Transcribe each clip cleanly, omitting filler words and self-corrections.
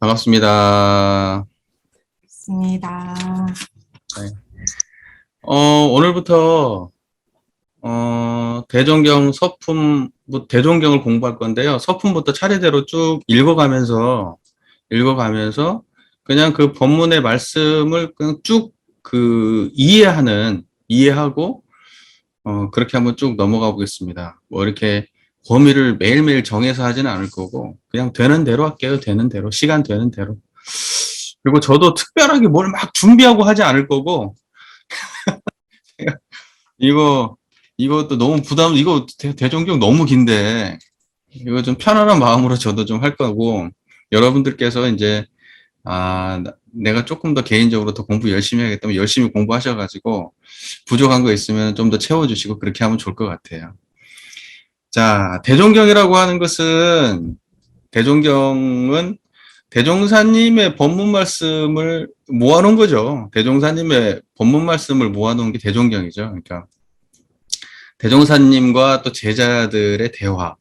반갑습니다. 있습니다. 네. 오늘부터, 대종경 서품, 대종경을 공부할 건데요. 서품부터 차례대로 쭉 읽어가면서, 그냥 그 본문의 말씀을 그냥 쭉 이해하고, 그렇게 한번 쭉 넘어가 보겠습니다. 뭐 이렇게 범위를 매일매일 정해서 하지는 않을 거고, 그냥 되는 대로 할게요. 되는 대로. 시간 되는 대로. 그리고 저도 특별하게 뭘 막 준비하고 하지 않을 거고, 이거, 이것도 너무 이거 대종경 너무 긴데, 이거 좀 편안한 마음으로 저도 좀 할 거고, 여러분들께서 이제, 내가 조금 더 개인적으로 더 공부 열심히 해야겠다면 열심히 공부하셔가지고, 부족한 거 있으면 좀 더 채워주시고, 그렇게 하면 좋을 것 같아요. 자, 대종경이라고 하는 것은, 대종경은 대종사님의 법문 말씀을 모아놓은 거죠. 대종사님의 법문 말씀을 모아놓은 게 대종경이죠. 그러니까, 대종사님과 또 제자들의 대화,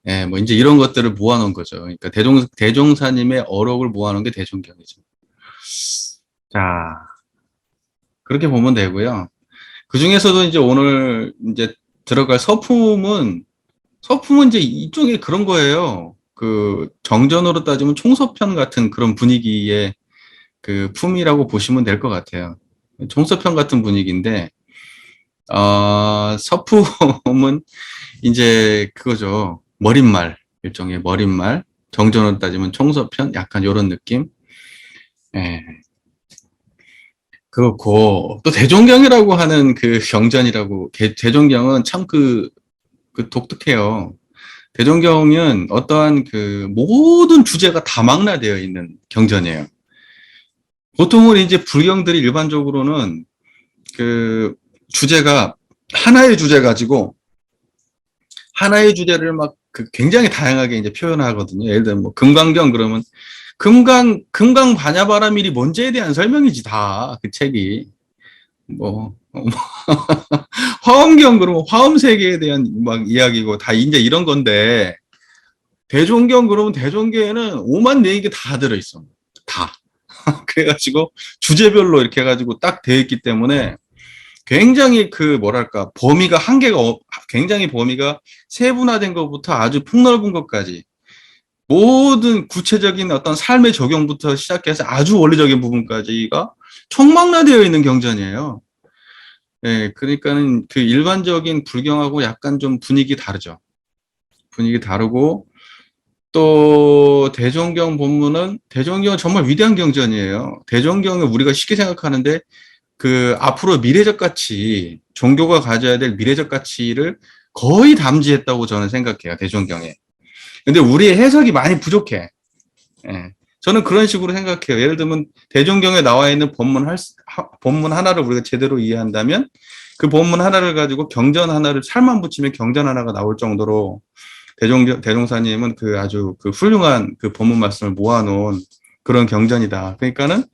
예, 뭐 이제 이런 것들을 모아놓은 거죠. 그러니까 대종사님의 어록을 모아놓은 게 대종경이죠. 자, 그렇게 보면 되고요. 그 중에서도 이제 오늘 이제 들어갈 서품은 이제 이쪽에 그런 거예요. 그 정전으로 따지면 총서편 같은 그런 분위기의 그 품이라고 보시면 될 것 같아요. 총서편 같은 분위기인데, 서품은 이제 그거죠. 머릿말, 일종의 머릿말. 정전으로 따지면 총서편? 약간 요런 느낌? 예. 그렇고, 또 대종경이라고 하는 그 경전이라고, 대종경은 참 그 독특해요. 대종경은 어떠한 그 모든 주제가 다 망라되어 있는 경전이에요. 보통은 이제 불경들이 일반적으로는 그 주제가 하나의 주제 가지고 하나의 주제를 막 굉장히 다양하게 이제 표현하거든요. 예를 들면 뭐 금강경 그러면 금강 반야바라밀이 뭔지에 대한 설명이지 다 그 책이 뭐 화엄경 그러면 화엄 세계에 대한 막 이야기고 다 이제 이런 건데 대종경 그러면 대종경에는 오만 네 개 다 들어 있어. 다. 그래가지고 주제별로 이렇게 해가지고 딱 되어 있기 때문에 굉장히 그 뭐랄까 범위가 굉장히 범위가 세분화된 것부터 아주 폭넓은 것까지 모든 구체적인 어떤 삶의 적용부터 시작해서 아주 원리적인 부분까지가 총망라되어 있는 경전이에요. 예, 그러니까는 그 일반적인 불경하고 약간 좀 분위기 다르죠. 분위기 다르고 또 대종경은 정말 위대한 경전이에요. 대종경을 우리가 쉽게 생각하는데 그 앞으로 미래적 가치, 종교가 가져야 될 미래적 가치를 거의 담지했다고 저는 생각해요. 대종경에. 근데 우리의 해석이 많이 부족해. 예. 저는 그런 식으로 생각해요. 예를 들면 대종경에 나와 있는 본문 하나를 우리가 제대로 이해한다면 그 본문 하나를 가지고 경전 하나를 살만 붙이면 경전 하나가 나올 정도로 대종사님은 그 아주 그 훌륭한 그 본문 말씀을 모아놓은 그런 경전이다. 그러니까는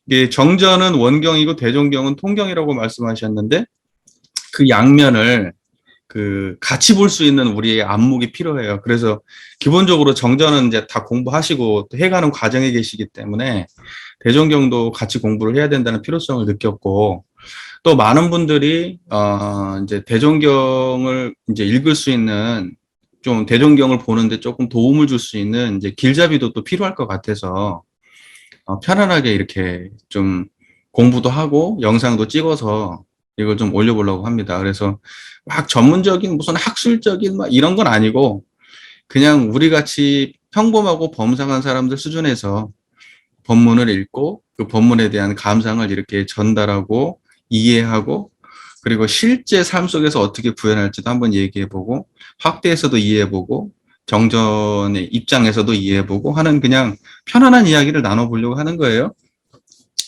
이게 정전은 원경이고 대종경은 통경이라고 말씀하셨는데 그 양면을 그 같이 볼 수 있는 우리의 안목이 필요해요. 그래서 기본적으로 정전은 이제 다 공부하시고 또 해가는 과정에 계시기 때문에 대종경도 같이 공부를 해야 된다는 필요성을 느꼈고 또 많은 분들이 이제 대종경을 이제 읽을 수 있는 좀 대종경을 보는데 조금 도움을 줄 수 있는 이제 길잡이도 또 필요할 것 같아서 편안하게 이렇게 좀 공부도 하고 영상도 찍어서 이걸 좀 올려보려고 합니다. 그래서 막 전문적인 무슨 학술적인 막 이런 건 아니고 그냥 우리 같이 평범하고 범상한 사람들 수준에서 본문을 읽고 그 본문에 대한 감상을 이렇게 전달하고 이해하고 그리고 실제 삶 속에서 어떻게 구현할지도 한번 얘기해보고 확대해서도 이해해보고 정전의 입장에서도 이해해보고 하는 그냥 편안한 이야기를 나눠보려고 하는 거예요.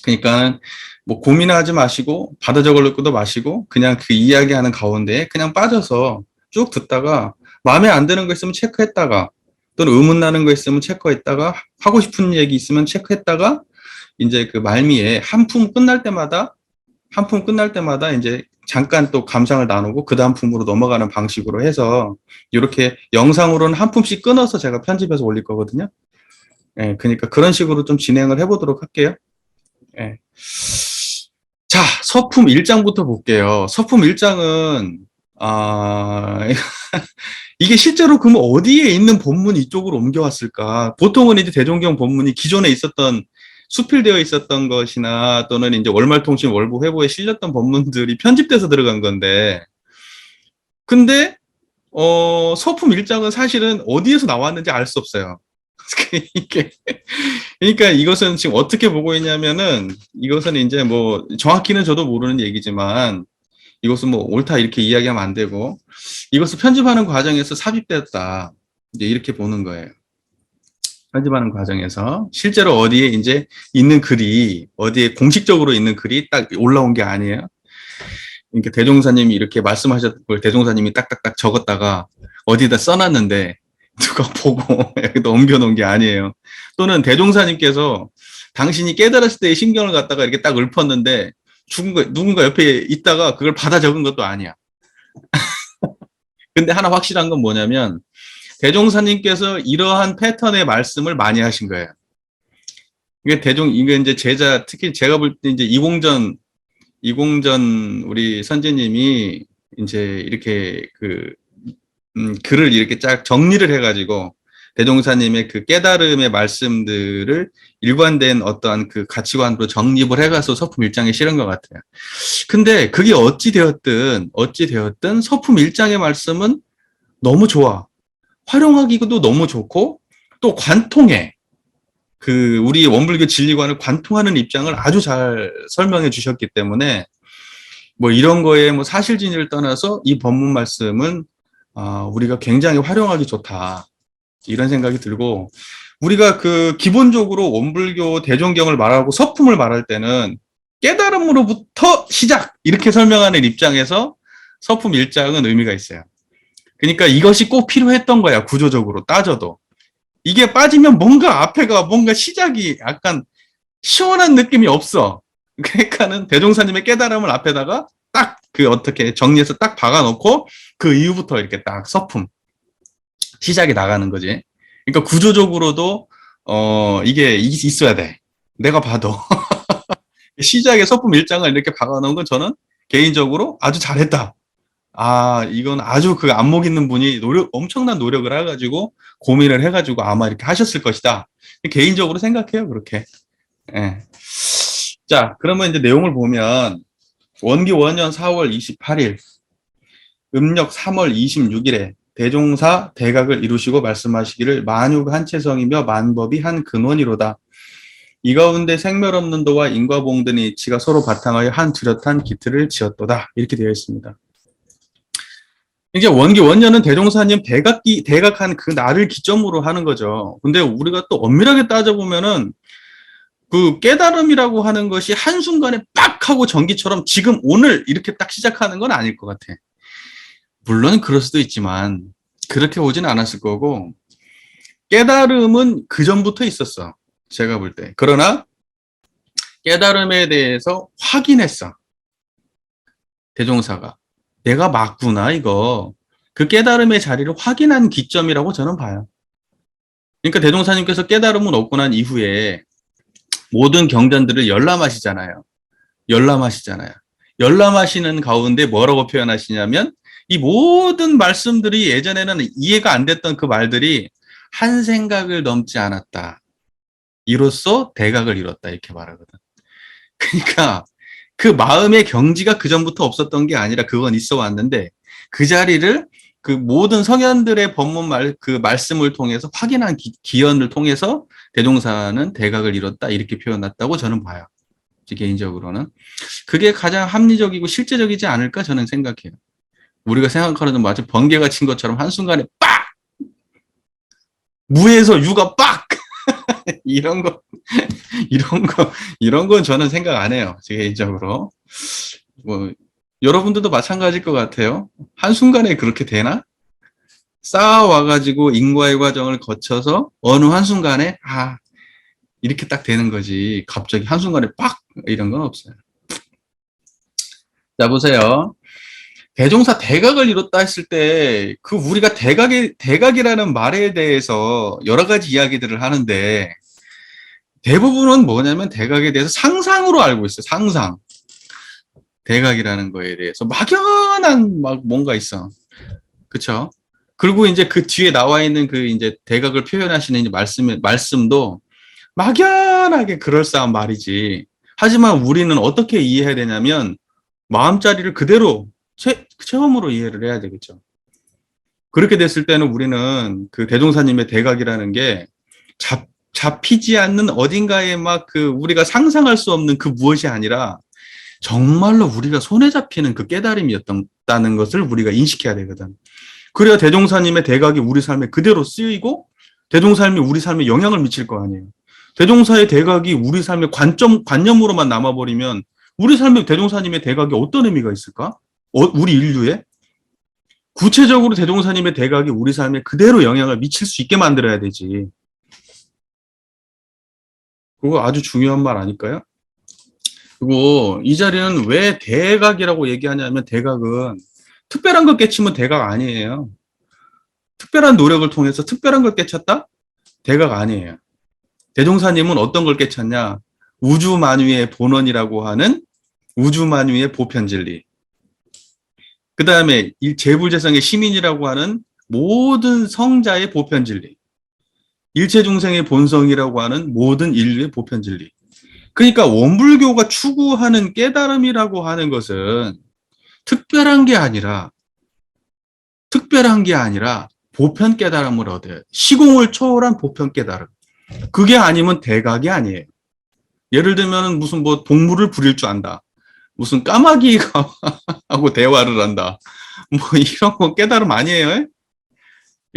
그러니까 뭐 고민하지 마시고 받아 적을 것도 마시고 그냥 그 이야기하는 가운데 그냥 빠져서 쭉 듣다가 마음에 안 드는 거 있으면 체크했다가 또는 의문 나는 거 있으면 체크했다가 하고 싶은 얘기 있으면 체크했다가 이제 그 말미에 한 품 끝날 때마다 이제 잠깐 또 감상을 나누고 그 다음 품으로 넘어가는 방식으로 해서 이렇게 영상으로는 한 품씩 끊어서 제가 편집해서 올릴 거거든요. 예, 그러니까 그런 식으로 좀 진행을 해보도록 할게요. 예. 자, 서품 1장부터 볼게요. 서품 1장은, 이게 실제로 그럼 어디에 있는 본문 이쪽으로 옮겨왔을까? 보통은 이제 대종경 본문이 기존에 있었던, 수필되어 있었던 것이나 또는 이제 월말통신 월부 회보에 실렸던 본문들이 편집돼서 들어간 건데, 근데, 서품 1장은 사실은 어디에서 나왔는지 알 수 없어요. 이게 그러니까 이것은 지금 어떻게 보고 있냐면은 이것은 이제 뭐 정확히는 저도 모르는 얘기지만 이것은 뭐 옳다 이렇게 이야기하면 안 되고 이것을 편집하는 과정에서 삽입되었다 이제 이렇게 보는 거예요. 편집하는 과정에서 실제로 어디에 이제 있는 글이 어디에 공식적으로 있는 글이 딱 올라온 게 아니에요. 그러니까 대종사님이 이렇게 말씀하셨던 걸 대종사님이 딱딱딱 적었다가 어디다 써놨는데 누가 보고 여기다 옮겨놓은 게 아니에요. 또는 대종사님께서 당신이 깨달았을 때의 신경을 갖다가 이렇게 딱 읊었는데 누군가 옆에 있다가 그걸 받아 적은 것도 아니야. 근데 하나 확실한 건 뭐냐면 대종사님께서 이러한 패턴의 말씀을 많이 하신 거예요. 이게 이제 제자, 특히 제가 볼 때 이제 이공전 우리 선지님이 이제 이렇게 글을 이렇게 쫙 정리를 해가지고 대종사님의 그 깨달음의 말씀들을 일관된 어떠한 그 가치관으로 정립을 해가서 서품 1장에 실은 것 같아요. 근데 그게 어찌되었든 서품 1장의 말씀은 너무 좋아. 활용하기도 너무 좋고 또 관통해. 우리 원불교 진리관을 관통하는 입장을 아주 잘 설명해 주셨기 때문에 뭐 이런 거에 뭐 사실진리를 떠나서 이 법문 말씀은 우리가 굉장히 활용하기 좋다. 이런 생각이 들고, 우리가 기본적으로 원불교 대종경을 말하고 서품을 말할 때는 깨달음으로부터 시작! 이렇게 설명하는 입장에서 서품 1장은 의미가 있어요. 그러니까 이것이 꼭 필요했던 거야, 구조적으로 따져도. 이게 빠지면 뭔가 시작이 약간 시원한 느낌이 없어. 그러니까는 대종사님의 깨달음을 앞에다가 딱 어떻게 정리해서 딱 박아놓고 그 이후부터 이렇게 딱 서품 시작이 나가는 거지. 그러니까 구조적으로도 이게 있어야 돼. 내가 봐도 시작에 서품 1장을 이렇게 박아놓은 건 저는 개인적으로 아주 잘했다. 이건 아주 안목 있는 분이 엄청난 노력을 해가지고 고민을 해가지고 아마 이렇게 하셨을 것이다. 개인적으로 생각해요, 그렇게. 예. 자, 그러면 이제 내용을 보면 원기 원년 4월 28일, 음력 3월 26일에 대종사 대각을 이루시고 말씀하시기를 만유가 한체성이며 만법이 한 근원이로다. 이 가운데 생멸 없는 도와 인과봉든의 이치가 서로 바탕하여 한 뚜렷한 기틀을 지었도다. 이렇게 되어 있습니다. 이제 원기 원년은 대종사님 대각한 그 날을 기점으로 하는 거죠. 근데 우리가 또 엄밀하게 따져보면은 깨달음이라고 하는 것이 한순간에 빡 하고 전기처럼 지금 오늘 이렇게 딱 시작하는 건 아닐 것 같아. 물론 그럴 수도 있지만 그렇게 오진 않았을 거고 깨달음은 그전부터 있었어. 제가 볼 때. 그러나 깨달음에 대해서 확인했어. 대종사가. 내가 맞구나 이거. 그 깨달음의 자리를 확인한 기점이라고 저는 봐요. 그러니까 대종사님께서 깨달음은 얻고 난 이후에 모든 경전들을 열람하시잖아요. 열람하시는 가운데 뭐라고 표현하시냐면 이 모든 말씀들이 예전에는 이해가 안 됐던 그 말들이 한 생각을 넘지 않았다. 이로써 대각을 이뤘다. 이렇게 말하거든. 그러니까 그 마음의 경지가 그전부터 없었던 게 아니라 그건 있어 왔는데 그 자리를 모든 성현들의 법문 말씀을 통해서 확인한 기연을 통해서 대종사는 대각을 이뤘다. 이렇게 표현했다고 저는 봐요. 개인적으로는. 그게 가장 합리적이고 실제적이지 않을까 저는 생각해요. 우리가 생각하는 마치 번개가 친 것처럼 한순간에 빡! 무에서 유가 빡! 이런 건 저는 생각 안 해요. 개인적으로. 여러분들도 마찬가지일 것 같아요. 한순간에 그렇게 되나? 쌓아와가지고 인과의 과정을 거쳐서 어느 한순간에, 이렇게 딱 되는 거지. 갑자기 한순간에 빡! 이런 건 없어요. 자, 보세요. 대종사 대각을 이뤘다 했을 때, 우리가 대각이라는 말에 대해서 여러 가지 이야기들을 하는데, 대부분은 뭐냐면 대각에 대해서 상상으로 알고 있어요. 상상. 대각이라는 거에 대해서 막연한 막 뭔가 있어. 그쵸? 그리고 이제 그 뒤에 나와 있는 그 이제 대각을 표현하시는 이제 말씀도 막연하게 그럴싸한 말이지. 하지만 우리는 어떻게 이해해야 되냐면 마음자리를 그대로 체험으로 이해를 해야 되겠죠. 그렇게 됐을 때는 우리는 그 대종사님의 대각이라는 게 잡히지 않는 어딘가에 막 그 우리가 상상할 수 없는 그 무엇이 아니라 정말로 우리가 손에 잡히는 그 깨달음이었다는 것을 우리가 인식해야 되거든. 그래야 대종사님의 대각이 우리 삶에 그대로 쓰이고 대종사님이 우리 삶에 영향을 미칠 거 아니에요. 대종사의 대각이 우리 삶의 관념으로만 남아버리면 우리 삶에 대종사님의 대각이 어떤 의미가 있을까? 우리 인류에? 구체적으로 대종사님의 대각이 우리 삶에 그대로 영향을 미칠 수 있게 만들어야 되지. 그거 아주 중요한 말 아닐까요? 그리고 이 자리는 왜 대각이라고 얘기하냐면 대각은 특별한 걸 깨치면 대각 아니에요. 특별한 노력을 통해서 특별한 걸 깨쳤다? 대각 아니에요. 대종사님은 어떤 걸 깨쳤냐? 우주만유의 본원이라고 하는 우주만유의 보편진리. 그 다음에 재불재성의 시민이라고 하는 모든 성자의 보편진리. 일체중생의 본성이라고 하는 모든 인류의 보편진리. 그러니까 원불교가 추구하는 깨달음이라고 하는 것은 특별한 게 아니라 보편 깨달음을 얻어요. 시공을 초월한 보편 깨달음. 그게 아니면 대각이 아니에요. 예를 들면 무슨 뭐 동물을 부릴 줄 안다. 무슨 까마귀가 하고 대화를 한다. 뭐 이런 거 깨달음 아니에요?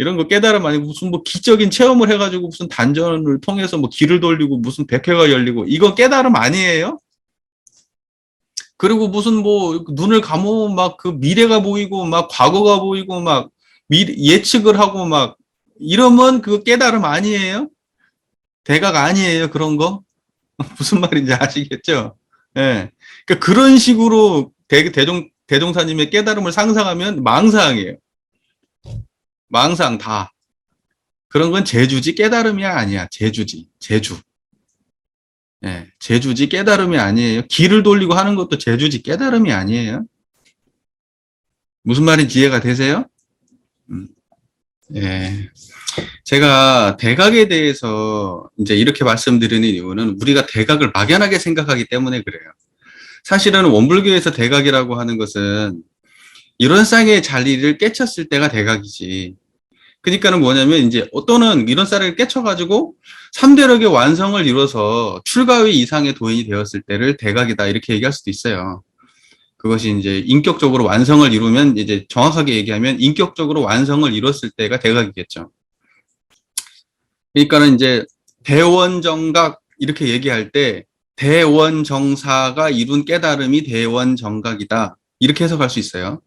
이런 거 깨달음 아니고 무슨 뭐 기적인 체험을 해가지고 무슨 단전을 통해서 뭐 길을 돌리고 무슨 백회가 열리고 이건 깨달음 아니에요? 그리고 무슨 뭐 눈을 감으면 막 그 미래가 보이고 막 과거가 보이고 막 예측을 하고 막 이러면 그 깨달음 아니에요? 대각 아니에요? 그런 거? 무슨 말인지 아시겠죠? 예. 그러니까 그런 식으로 대종사님의 깨달음을 상상하면 망상이에요. 망상 다. 그런 건 재주지 깨달음이 아니야. 재주지. 재주. 예. 재주지 깨달음이 아니에요. 길을 돌리고 하는 것도 재주지 깨달음이 아니에요. 무슨 말인지 이해가 되세요? 예. 제가 대각에 대해서 이제 이렇게 말씀드리는 이유는 우리가 대각을 막연하게 생각하기 때문에 그래요. 사실은 원불교에서 대각이라고 하는 것은 이런 쌍의 자리를 깨쳤을 때가 대각이지. 그러니까는 뭐냐면 이제 또는 이런 쌍을 깨쳐가지고 3대력의 완성을 이뤄서 출가의 이상의 도인이 되었을 때를 대각이다 이렇게 얘기할 수도 있어요. 그것이 이제 인격적으로 완성을 이루면 이제 정확하게 얘기하면 인격적으로 완성을 이뤘을 때가 대각이겠죠. 그러니까는 이제 대원정각 이렇게 얘기할 때 대원정사가 이룬 깨달음이 대원정각이다 이렇게 해석할 수 있어요.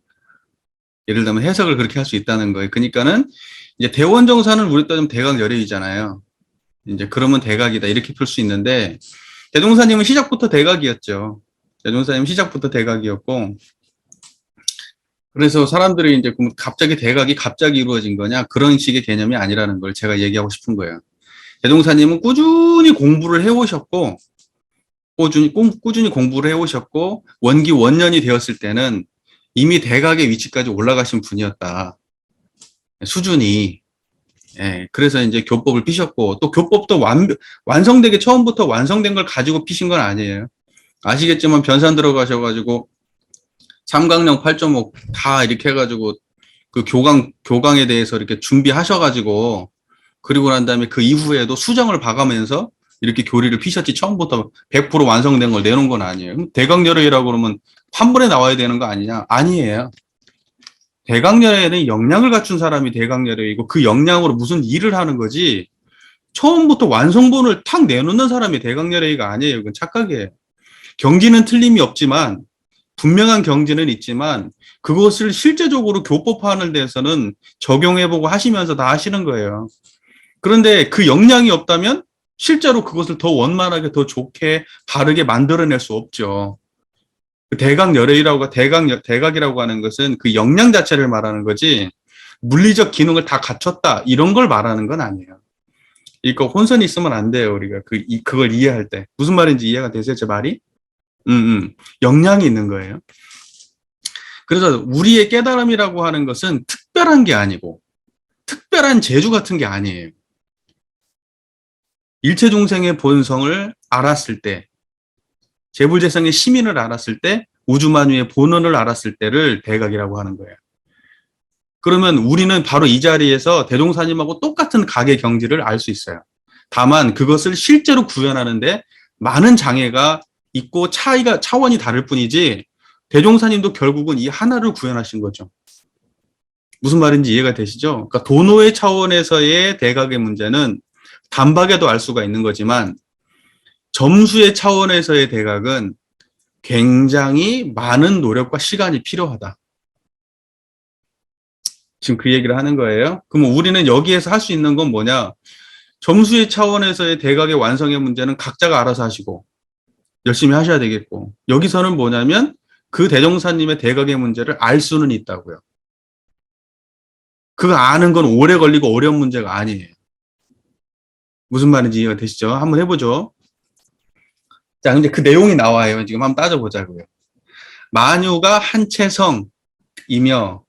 예를 들면 해석을 그렇게 할 수 있다는 거예요. 그러니까는 이제 대원정사는 우리 따지면 대각열애이잖아요. 이제 그러면 대각이다 이렇게 풀 수 있는데 대종사님은 시작부터 대각이었죠. 대종사님 시작부터 대각이었고 그래서 사람들이 이제 갑자기 대각이 갑자기 이루어진 거냐 그런 식의 개념이 아니라는 걸 제가 얘기하고 싶은 거예요. 대종사님은 꾸준히 공부를 해오셨고 꾸준히 공부를 해오셨고 원기 원년이 되었을 때는 이미 대각의 위치까지 올라가신 분이었다. 수준이. 예, 그래서 이제 교법을 피셨고 또 교법도 완성되게 처음부터 완성된 걸 가지고 피신 건 아니에요. 아시겠지만 변산 들어가셔가지고 삼강령 8.5 다 이렇게 해가지고 그 교강에 대해서 이렇게 준비하셔가지고 그리고 난 다음에 그 이후에도 수정을 봐가면서 이렇게 교리를 피셨지 처음부터 100% 완성된 걸 내놓은 건 아니에요. 대강열애라고 그러면 한 번에 나와야 되는 거 아니냐? 아니에요. 대강열애는 역량을 갖춘 사람이 대강열애이고 그 역량으로 무슨 일을 하는 거지 처음부터 완성본을 탁 내놓는 사람이 대강열애가 아니에요. 그건 착각이에요. 경지는 틀림이 없지만 분명한 경지는 있지만 그것을 실제적으로 교법화하는 데서는 적용해보고 하시면서 다 하시는 거예요. 그런데 그 역량이 없다면 실제로 그것을 더 원만하게 더 좋게 바르게 만들어낼 수 없죠. 대각열애라고 대각이라고 하는 것은 그 역량 자체를 말하는 거지 물리적 기능을 다 갖췄다 이런 걸 말하는 건 아니에요. 이거 혼선이 있으면 안 돼요. 우리가 그걸 이해할 때. 무슨 말인지 이해가 되세요? 제 말이? 영향이 있는 거예요. 그래서 우리의 깨달음이라고 하는 것은 특별한 게 아니고, 특별한 재주 같은 게 아니에요. 일체 중생의 본성을 알았을 때, 재불재성의 시민을 알았을 때, 우주만유의 본원을 알았을 때를 대각이라고 하는 거예요. 그러면 우리는 바로 이 자리에서 대종사님하고 똑같은 각의 경지를 알 수 있어요. 다만 그것을 실제로 구현하는데 많은 장애가 있고 차원이 다를 뿐이지, 대종사님도 결국은 이 하나를 구현하신 거죠. 무슨 말인지 이해가 되시죠? 그러니까 도노의 차원에서의 대각의 문제는 단박에도 알 수가 있는 거지만, 점수의 차원에서의 대각은 굉장히 많은 노력과 시간이 필요하다. 지금 그 얘기를 하는 거예요. 그럼 우리는 여기에서 할 수 있는 건 뭐냐? 점수의 차원에서의 대각의 완성의 문제는 각자가 알아서 하시고 열심히 하셔야 되겠고, 여기서는 뭐냐면 그 대종사님의 대각의 문제를 알 수는 있다고요. 그거 아는 건 오래 걸리고 어려운 문제가 아니에요. 무슨 말인지 이해가 되시죠? 한번 해보죠. 자, 근데 그 내용이 나와요. 지금 한번 따져보자고요. 만유가 한 체성이며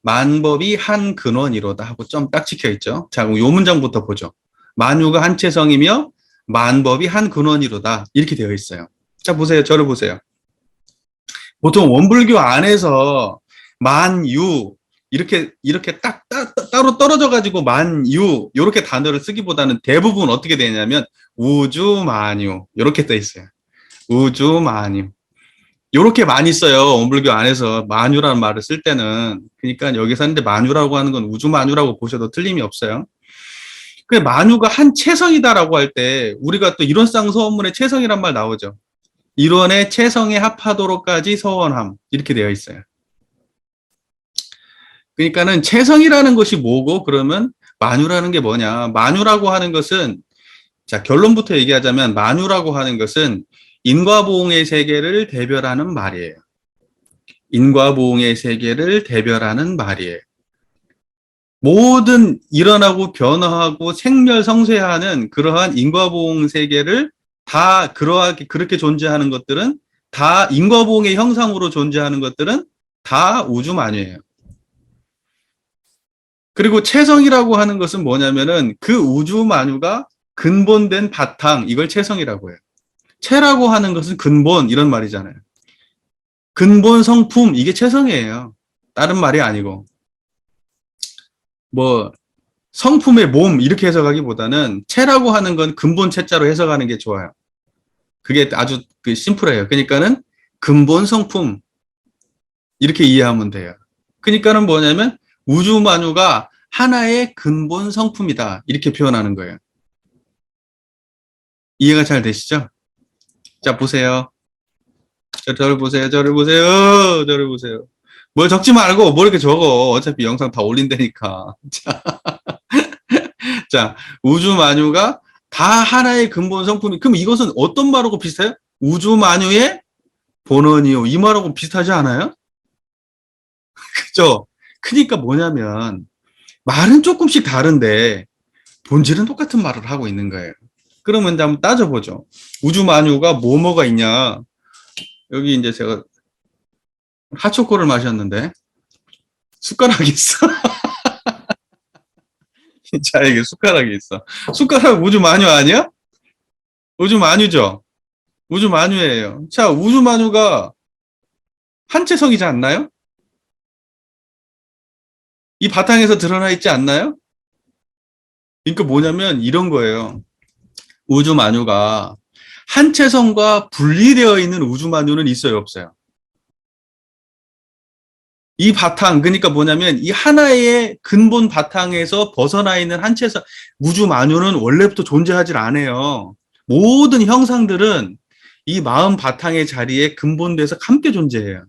만법이 한 근원이로다 하고 좀 딱 찍혀 있죠. 자, 그럼 요 문장부터 보죠. 만유가 한 체성이며 만법이 한 근원이로다 이렇게 되어 있어요. 자, 보세요. 저를 보세요. 보통 원불교 안에서 만유 이렇게 딱 따로 떨어져 가지고 만유 이렇게 단어를 쓰기보다는 대부분 어떻게 되냐면 우주만유 이렇게 떠 있어요. 우주만유. 요렇게 많이 써요. 원불교 안에서 만유라는 말을 쓸 때는. 그러니까 여기서 하는데 만유라고 하는 건 우주만유라고 보셔도 틀림이 없어요. 그 만유가 한 체성이다라고 할 때 우리가 또 이론상 서원문에 체성이란 말 나오죠. 이론의 체성에 합하도록까지 서원함 이렇게 되어 있어요. 그러니까는 체성이라는 것이 뭐고, 그러면 만유라는 게 뭐냐? 만유라고 하는 것은, 자, 결론부터 얘기하자면 만유라고 하는 것은 인과보응의 세계를 대별하는 말이에요. 인과보응의 세계를 대별하는 말이에요. 모든 일어나고 변화하고 생멸성쇠하는 그러한 인과보응 세계를 다 그렇게 존재하는 것들은, 다 인과보응의 형상으로 존재하는 것들은 다 우주만유예요. 그리고 체성이라고 하는 것은 뭐냐면은 그 우주만유가 근본된 바탕, 이걸 체성이라고 해요. 체라고 하는 것은 근본 이런 말이잖아요. 근본 성품, 이게 체성이에요. 다른 말이 아니고. 뭐 성품의 몸 이렇게 해석하기보다는 체라고 하는 건 근본 체자로 해석하는 게 좋아요. 그게 아주 심플해요. 그러니까는 근본 성품 이렇게 이해하면 돼요. 그러니까는 뭐냐면 우주만유가 하나의 근본 성품이다 이렇게 표현하는 거예요. 이해가 잘 되시죠? 자, 보세요. 저를 보세요. 저를 보세요. 저를 보세요. 뭘 적지 말고 뭘 이렇게 적어. 어차피 영상 다 올린다니까. 자, 우주만유가 다 하나의 근본 성품이, 그럼 이것은 어떤 말하고 비슷해요? 우주만유의 본원이요. 이 말하고 비슷하지 않아요? 그죠? 그러니까 뭐냐면 말은 조금씩 다른데 본질은 똑같은 말을 하고 있는 거예요. 그러면 이제 한번 따져보죠. 우주만유가 뭐가 있냐? 여기 이제 제가 핫초코를 마셨는데 숟가락이 있어. 자에게 숟가락이 있어. 숟가락 우주만유 아니야? 우주만유죠. 우주만유예요. 자, 우주만유가 한체성이지 않나요? 이 바탕에서 드러나 있지 않나요? 그러니까 뭐냐면 이런 거예요. 우주만유가 한체성과 분리되어 있는 우주만유는 있어요, 없어요? 이 바탕, 그러니까 뭐냐면 이 하나의 근본 바탕에서 벗어나 있는 한체성, 우주만유는 원래부터 존재하질 않아요. 모든 형상들은 이 마음 바탕의 자리에 근본돼서 함께 존재해요.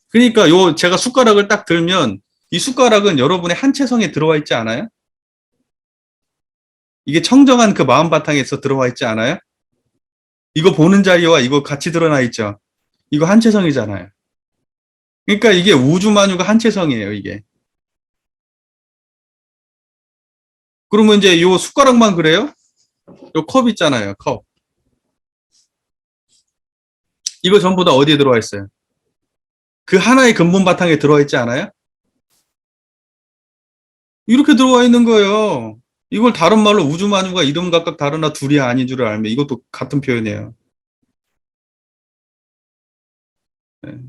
그러니까 제가 숟가락을 딱 들면 이 숟가락은 여러분의 한체성에 들어와 있지 않아요? 이게 청정한 그 마음 바탕에서 들어와 있지 않아요? 이거 보는 자리와 이거 같이 드러나 있죠? 이거 한체성이잖아요. 그러니까 이게 우주만유가 한체성이에요, 이게. 그러면 이제 요 숟가락만 그래요? 요 컵 있잖아요, 컵. 이거 전부 다 어디에 들어와 있어요? 그 하나의 근본 바탕에 들어와 있지 않아요? 이렇게 들어와 있는 거예요. 이걸 다른 말로 우주만유가 이름 각각 다르나 둘이 아닌 줄을 알면 이것도 같은 표현이에요.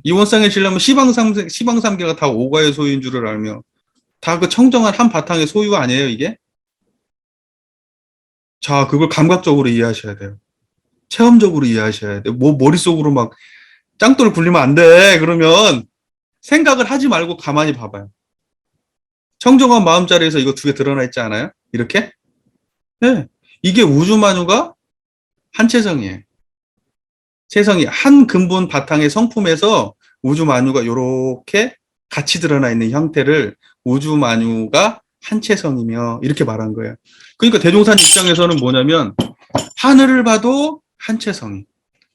이원쌍에 지려면 시방삼계가 다 오가의 소유인 줄을 알며 다 그 청정한 한 바탕의 소유 아니에요, 이게? 자, 그걸 감각적으로 이해하셔야 돼요. 체험적으로 이해하셔야 돼요. 뭐 머릿속으로 막 짱돌 굴리면 안 돼. 그러면 생각을 하지 말고 가만히 봐봐요. 청정한 마음자리에서 이거 두 개 드러나 있지 않아요? 이렇게? 네. 이게 우주만유가 한체성이에요. 체성이 한 근본 바탕의 성품에서 우주만유가 이렇게 같이 드러나 있는 형태를 우주만유가 한체성이며 이렇게 말한 거예요. 그러니까 대종사 입장에서는 뭐냐면 하늘을 봐도 한체성이,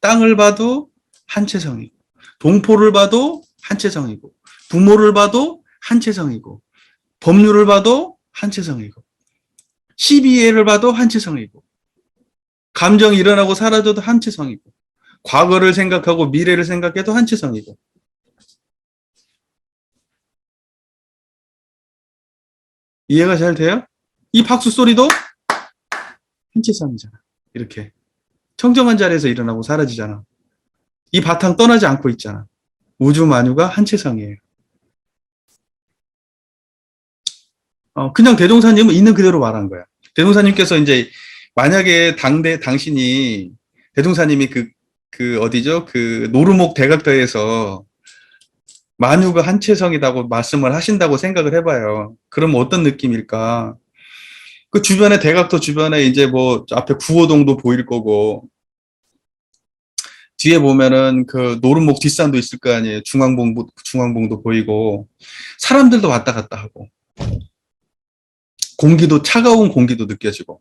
땅을 봐도 한체성이고, 동포를 봐도 한체성이고, 부모를 봐도 한체성이고, 법률을 봐도 한체성이고, 시비애를 봐도 한체성이고, 감정이 일어나고 사라져도 한체성이고, 과거를 생각하고 미래를 생각해도 한체성이고. 이해가 잘 돼요? 이 박수 소리도 한체성이잖아. 이렇게 청정한 자리에서 일어나고 사라지잖아. 이 바탕 떠나지 않고 있잖아. 우주 만유가 한체성이에요. 그냥 대종사님은 있는 그대로 말한 거야. 대종사님께서 이제 만약에 당신이 대종사님이 어디죠? 그 노르목 대각도에서 만유가 한체성이라고 말씀을 하신다고 생각을 해봐요. 그럼 어떤 느낌일까? 그 주변에 대각도 주변에 이제 뭐 앞에 구호동도 보일 거고 뒤에 보면은 그 노르목 뒷산도 있을 거 아니에요. 중앙봉도 보이고 사람들도 왔다 갔다 하고 공기도 차가운 공기도 느껴지고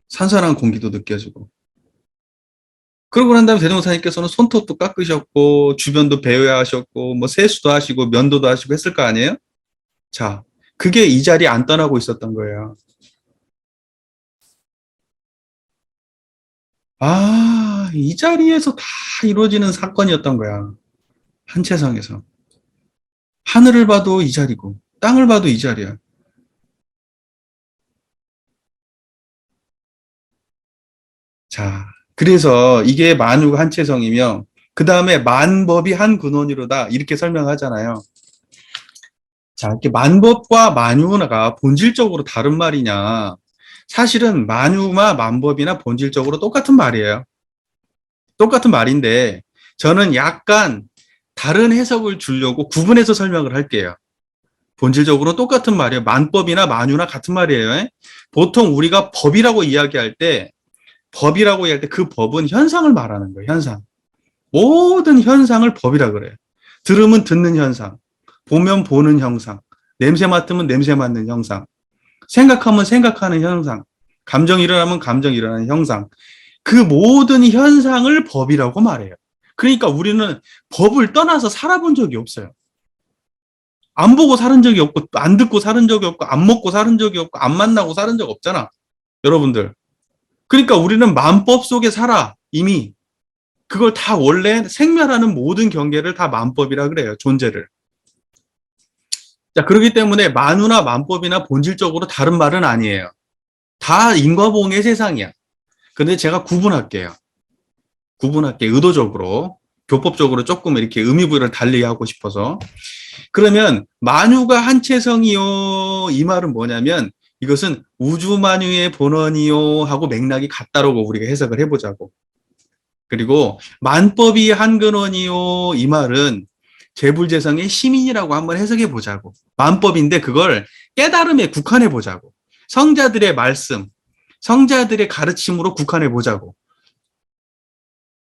산산한 공기도 느껴지고 그러고 난 다음에 대종사님께서는 손톱도 깎으셨고 주변도 배회하셨고 뭐 세수도 하시고 면도도 하시고 했을 거 아니에요? 자, 그게 이 자리에 안 떠나고 있었던 거예요. 아, 이 자리에서 다 이루어지는 사건이었던 거야. 한채성에서. 하늘을 봐도 이 자리고 땅을 봐도 이 자리야. 자, 그래서 이게 만유가 한채성이며 그 다음에 만법이 한 근원이로다 이렇게 설명하잖아요. 자, 이렇게 만법과 만유가 본질적으로 다른 말이냐? 사실은 만유나 만법이나 본질적으로 똑같은 말이에요. 똑같은 말인데 저는 약간 다른 해석을 주려고 구분해서 설명을 할게요. 본질적으로 똑같은 말이에요. 만법이나 만유나 같은 말이에요. 보통 우리가 법이라고 이야기할 때 그 법은 현상을 말하는 거예요. 현상. 모든 현상을 법이라 그래요. 들으면 듣는 현상, 보면 보는 현상, 냄새 맡으면 냄새 맡는 현상, 생각하면 생각하는 현상, 감정 일어나면 감정 일어나는 현상. 그 모든 현상을 법이라고 말해요. 그러니까 우리는 법을 떠나서 살아본 적이 없어요. 안 보고 살은 적이 없고, 안 듣고 살은 적이 없고, 안 먹고 살은 적이 없고, 안 만나고 살은 적 없잖아. 여러분들. 그러니까 우리는 만법 속에 살아. 이미. 그걸 다 원래 생멸하는 모든 경계를 다 만법이라 그래요. 존재를. 자, 그렇기 때문에 만유나 만법이나 본질적으로 다른 말은 아니에요. 다 인과보응의 세상이야. 근데 제가 구분할게요. 의도적으로. 교법적으로 조금 이렇게 의미부여를 달리 하고 싶어서. 그러면 만유가 한체성이요. 이 말은 뭐냐면 이것은 우주만유의 본원이요 하고 맥락이 같다라고 우리가 해석을 해보자고. 그리고 만법이 한근원이요. 이 말은 재불재성의 시민이라고 한번 해석해 보자고. 만법인데 그걸 깨달음에 국한해 보자고. 성자들의 말씀, 성자들의 가르침으로 국한해 보자고.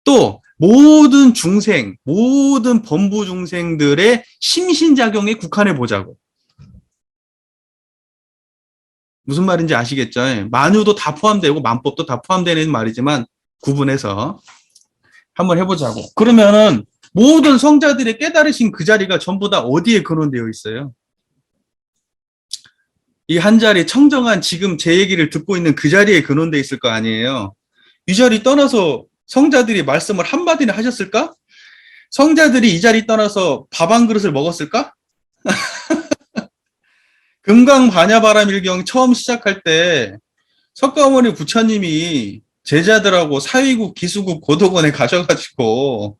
또 모든 중생, 모든 범부 중생들의 심신작용에 국한해 보자고. 무슨 말인지 아시겠죠? 만유도 다 포함되고 만법도 다 포함되는 말이지만 구분해서 한번 해보자고. 그러면은 모든 성자들의 깨달으신 그 자리가 전부 다 어디에 근원되어 있어요? 이 한 자리 청정한 지금 제 얘기를 듣고 있는 그 자리에 근원돼 있을 거 아니에요. 이 자리 떠나서 성자들이 말씀을 한마디나 하셨을까? 성자들이 이 자리 떠나서 밥 한 그릇을 먹었을까? 금강반야바라밀경 처음 시작할 때 석가모니 부처님이 제자들하고 사위국, 기수국, 고도원에 가셔가지고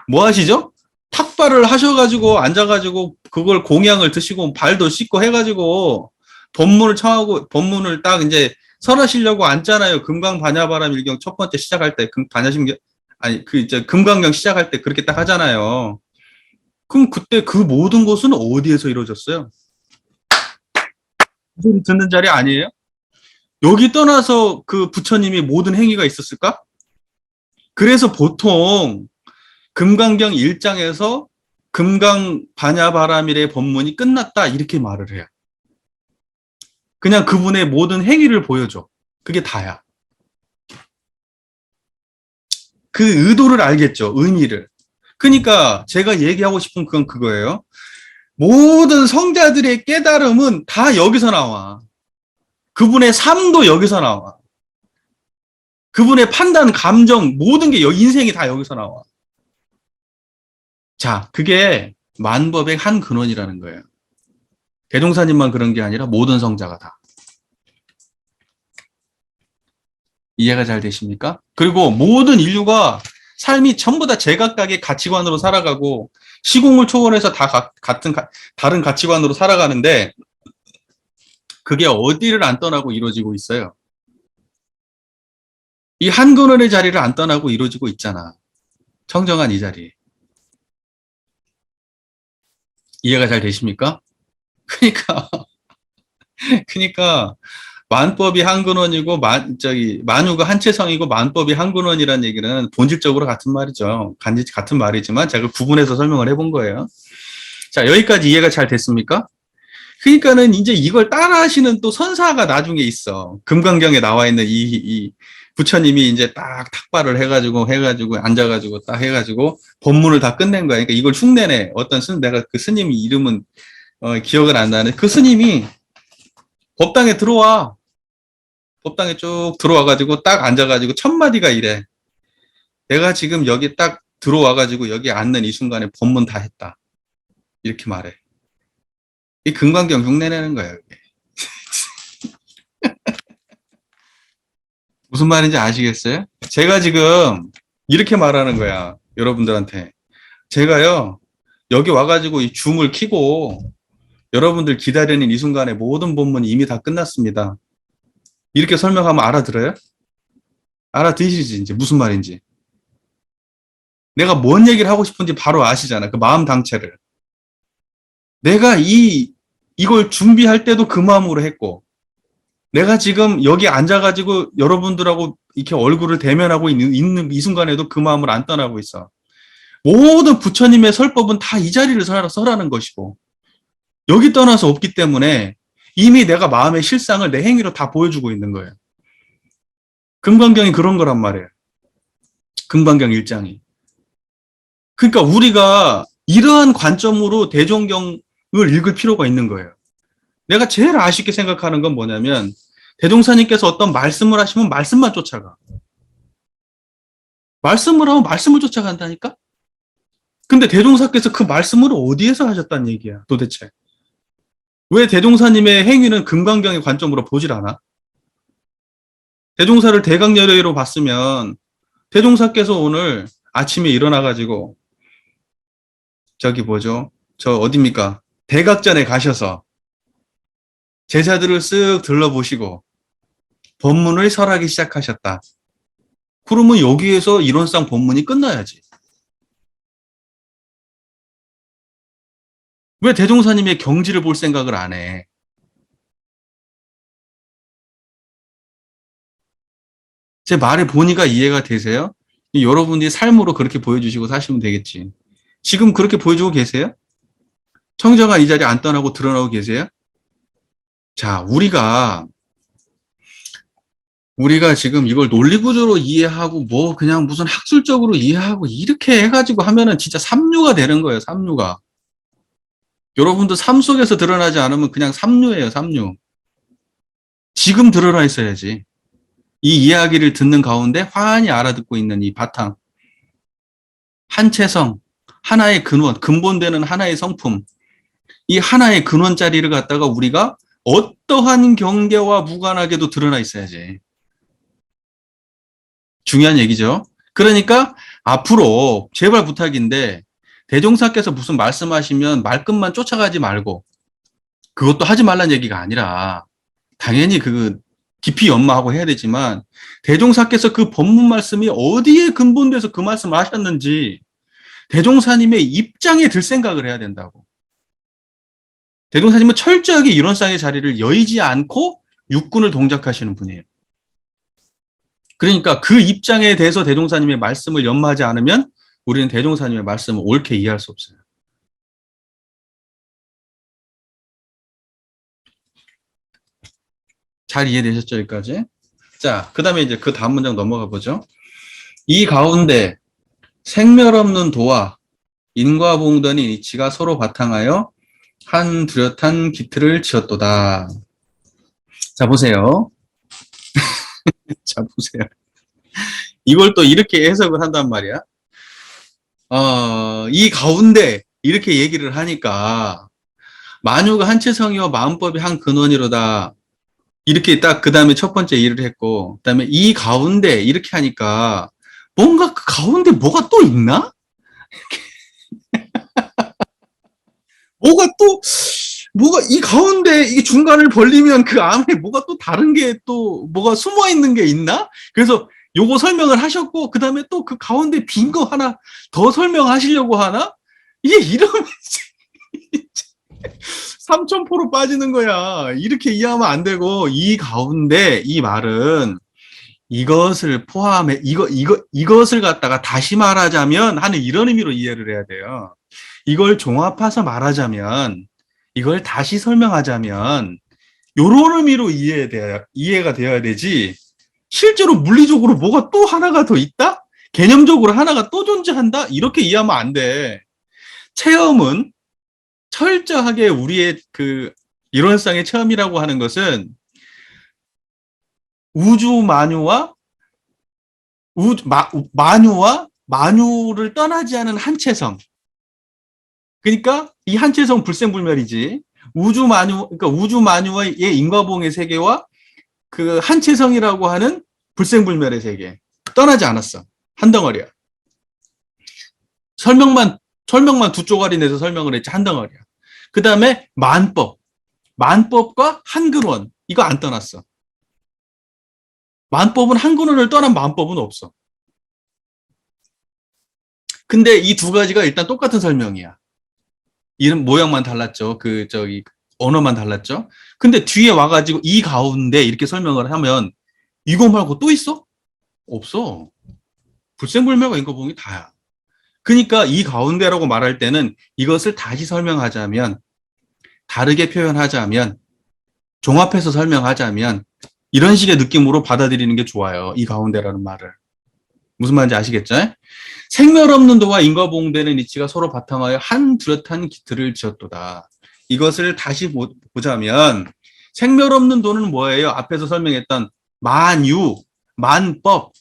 뭐 하시죠? 탁발을 하셔가지고 앉아가지고 그걸 공양을 드시고 발도 씻고 해가지고 법문을 청하고 법문을 딱 이제 설하시려고 앉잖아요. 금강반야바라밀경 첫 번째 시작할 때 반야심경 아니 그 이제 금강경 시작할 때 그렇게 딱 하잖아요. 그럼 그때 그 모든 것은 어디에서 이루어졌어요? 소리 듣는 자리 아니에요? 여기 떠나서 그 부처님이 모든 행위가 있었을까? 그래서 보통 금강경 1장에서 금강반야바라밀의 법문이 끝났다 이렇게 말을 해요. 그냥 그분의 모든 행위를 보여줘. 그게 다야. 그 의도를 알겠죠. 의미를. 그러니까 제가 얘기하고 싶은 건 그거예요. 모든 성자들의 깨달음은 다 여기서 나와. 그분의 삶도 여기서 나와. 그분의 판단, 감정, 모든 게 인생이 다 여기서 나와. 자, 그게 만법의 한 근원이라는 거예요. 대종사님만 그런 게 아니라 모든 성자가 다. 이해가 잘 되십니까? 그리고 모든 인류가 삶이 전부 다 제각각의 가치관으로 살아가고 시공을 초월해서 다 같은 다른 가치관으로 살아가는데 그게 어디를 안 떠나고 이루어지고 있어요. 이 한 근원의 자리를 안 떠나고 이루어지고 있잖아. 청정한 이 자리. 이해가 잘 되십니까? 그러니까 만법이 한 근원이고 만유가 한체성이고 만법이 한 근원이라는 얘기는 본질적으로 같은 말이죠. 같은 말이지만 제가 구분해서 설명을 해본 거예요. 자, 여기까지 이해가 잘 됐습니까? 그러니까는 이제 이걸 따라하시는 또 선사가 나중에 있어. 금강경에 나와 있는 이 부처님이 이제 딱 탁발을 해가지고 앉아가지고 딱 해가지고 법문을 다 끝낸 거야. 그러니까 이걸 흉내내. 어떤 내가 그 스님 이름은 기억은 안 나는데 그 스님이 법당에 들어와. 법당에 쭉 들어와가지고 딱 앉아가지고 첫 마디가 이래. 내가 지금 여기 딱 들어와가지고 여기 앉는 이 순간에 법문 다 했다. 이렇게 말해. 이 금강경 흉내내는 거야. 이게. 무슨 말인지 아시겠어요? 제가 지금 이렇게 말하는 거야. 여러분들한테. 제가요, 여기 와가지고 이 줌을 켜고 여러분들 기다리는 이 순간에 모든 본문이 이미 다 끝났습니다. 이렇게 설명하면 알아들어요? 알아들으시지, 이제 무슨 말인지. 내가 뭔 얘기를 하고 싶은지 바로 아시잖아. 그 마음 당체를. 내가 이걸 준비할 때도 그 마음으로 했고, 내가 지금 여기 앉아가지고 여러분들하고 이렇게 얼굴을 대면하고 있는 이 순간에도 그 마음을 안 떠나고 있어. 모든 부처님의 설법은 다 이 자리를 설하는 것이고, 여기 떠나서 없기 때문에 이미 내가 마음의 실상을 내 행위로 다 보여주고 있는 거예요. 금강경이 그런 거란 말이에요. 금강경 1장이. 그러니까 우리가 이러한 관점으로 대종경을 읽을 필요가 있는 거예요. 내가 제일 아쉽게 생각하는 건 뭐냐면 대종사님께서 어떤 말씀을 하시면 말씀만 쫓아가. 말씀을 하면 말씀을 쫓아간다니까? 근데 대종사께서 그 말씀을 어디에서 하셨다는 얘기야, 도대체. 왜 대종사님의 행위는 금강경의 관점으로 보질 않아? 대종사를 대강열애로 봤으면 대종사께서 오늘 아침에 일어나가지고 저기 뭐죠? 저 어딥니까? 대각전에 가셔서 제자들을 쓱 들러보시고 법문을 설하기 시작하셨다. 그러면 여기에서 이론상 법문이 끝나야지. 왜 대종사님의 경지를 볼 생각을 안 해? 제 말의 본의가 이해가 되세요? 여러분이 삶으로 그렇게 보여주시고 사시면 되겠지. 지금 그렇게 보여주고 계세요? 청정한 이 자리 안 떠나고 드러나고 계세요? 자, 우리가 지금 이걸 논리구조로 이해하고 뭐 그냥 무슨 학술적으로 이해하고 이렇게 해가지고 하면은 진짜 삼류가 되는 거예요, 삼류가. 여러분도 삶 속에서 드러나지 않으면 그냥 삼류예요, 삼류. 지금 드러나 있어야지. 이 이야기를 듣는 가운데 환히 알아듣고 있는 이 바탕, 한채성, 하나의 근원, 근본되는 하나의 성품, 이 하나의 근원 자리를 갖다가 우리가 어떠한 경계와 무관하게도 드러나 있어야지. 중요한 얘기죠. 그러니까 앞으로 제발 부탁인데 대종사께서 무슨 말씀하시면 말끝만 쫓아가지 말고 그것도 하지 말란 얘기가 아니라 당연히 그 깊이 연마하고 해야 되지만 대종사께서 그 법문 말씀이 어디에 근본돼서 그 말씀을 하셨는지 대종사님의 입장에 들 생각을 해야 된다고. 대종사님은 철저하게 이론상의 자리를 여의지 않고 육군을 동작하시는 분이에요. 그러니까 그 입장에 대해서 대종사님의 말씀을 연마하지 않으면 우리는 대종사님의 말씀을 옳게 이해할 수 없어요. 잘 이해되셨죠, 여기까지? 자, 그 다음에 이제 그 다음 문장 넘어가 보죠. 이 가운데 생멸 없는 도와 인과봉단인 이치가 서로 바탕하여 한 뚜렷한 기틀을 지었도다. 자, 보세요. 자, 보세요. 이걸 또 이렇게 해석을 한단 말이야. 이 가운데 이렇게 얘기를 하니까 만유가 한체성이요 마음법이 한 근원이로다. 이렇게 딱 그 다음에 첫 번째 일을 했고, 그 다음에 이 가운데 이렇게 하니까 뭔가 그 가운데 뭐가 또 있나? 뭐가 또, 뭐가 이 가운데 이 중간을 벌리면 그 안에 뭐가 또 다른 게 또 뭐가 숨어 있는 게 있나? 그래서 요거 설명을 하셨고, 그 다음에 또 그 가운데 빈 거 하나 더 설명하시려고 하나? 이게 이러면 삼천포로 빠지는 거야. 이렇게 이해하면 안 되고, 이 가운데 이 말은 이것을 포함해, 이것을 갖다가 다시 말하자면 하는 이런 의미로 이해를 해야 돼요. 이걸 종합해서 말하자면, 이걸 다시 설명하자면, 요런 의미로 이해가 되어야 되지, 실제로 물리적으로 뭐가 또 하나가 더 있다? 개념적으로 하나가 또 존재한다? 이렇게 이해하면 안 돼. 체험은 철저하게 우리의 그 이론상의 체험이라고 하는 것은 우주 만유와 만유를 떠나지 않은 한체성. 그러니까 이 한체성 불생불멸이지. 그러니까 우주 만유의 인과봉의 세계와 그 한체성이라고 하는 불생불멸의 세계. 떠나지 않았어. 한 덩어리야. 설명만 두 쪼가리 내서 설명을 했지 한 덩어리야. 그 다음에 만법과 한근원. 이거 안 떠났어. 만법은 한근원을 떠난 만법은 없어. 근데 이 두 가지가 일단 똑같은 설명이야. 이름 모양만 달랐죠. 언어만 달랐죠. 근데 뒤에 와가지고 이 가운데 이렇게 설명을 하면 이거 말고 또 있어? 없어. 불생불멸과 인과봉이 다야. 그러니까 이 가운데라고 말할 때는 이것을 다시 설명하자면, 다르게 표현하자면, 종합해서 설명하자면 이런 식의 느낌으로 받아들이는 게 좋아요. 이 가운데라는 말을. 무슨 말인지 아시겠죠? 생멸 없는 도와 인과봉되는 이치가 서로 바탕하여 한 뚜렷한 기틀을 지었도다. 이것을 다시 보자면 생멸 없는 도는 뭐예요? 앞에서 설명했던 만유, 만법.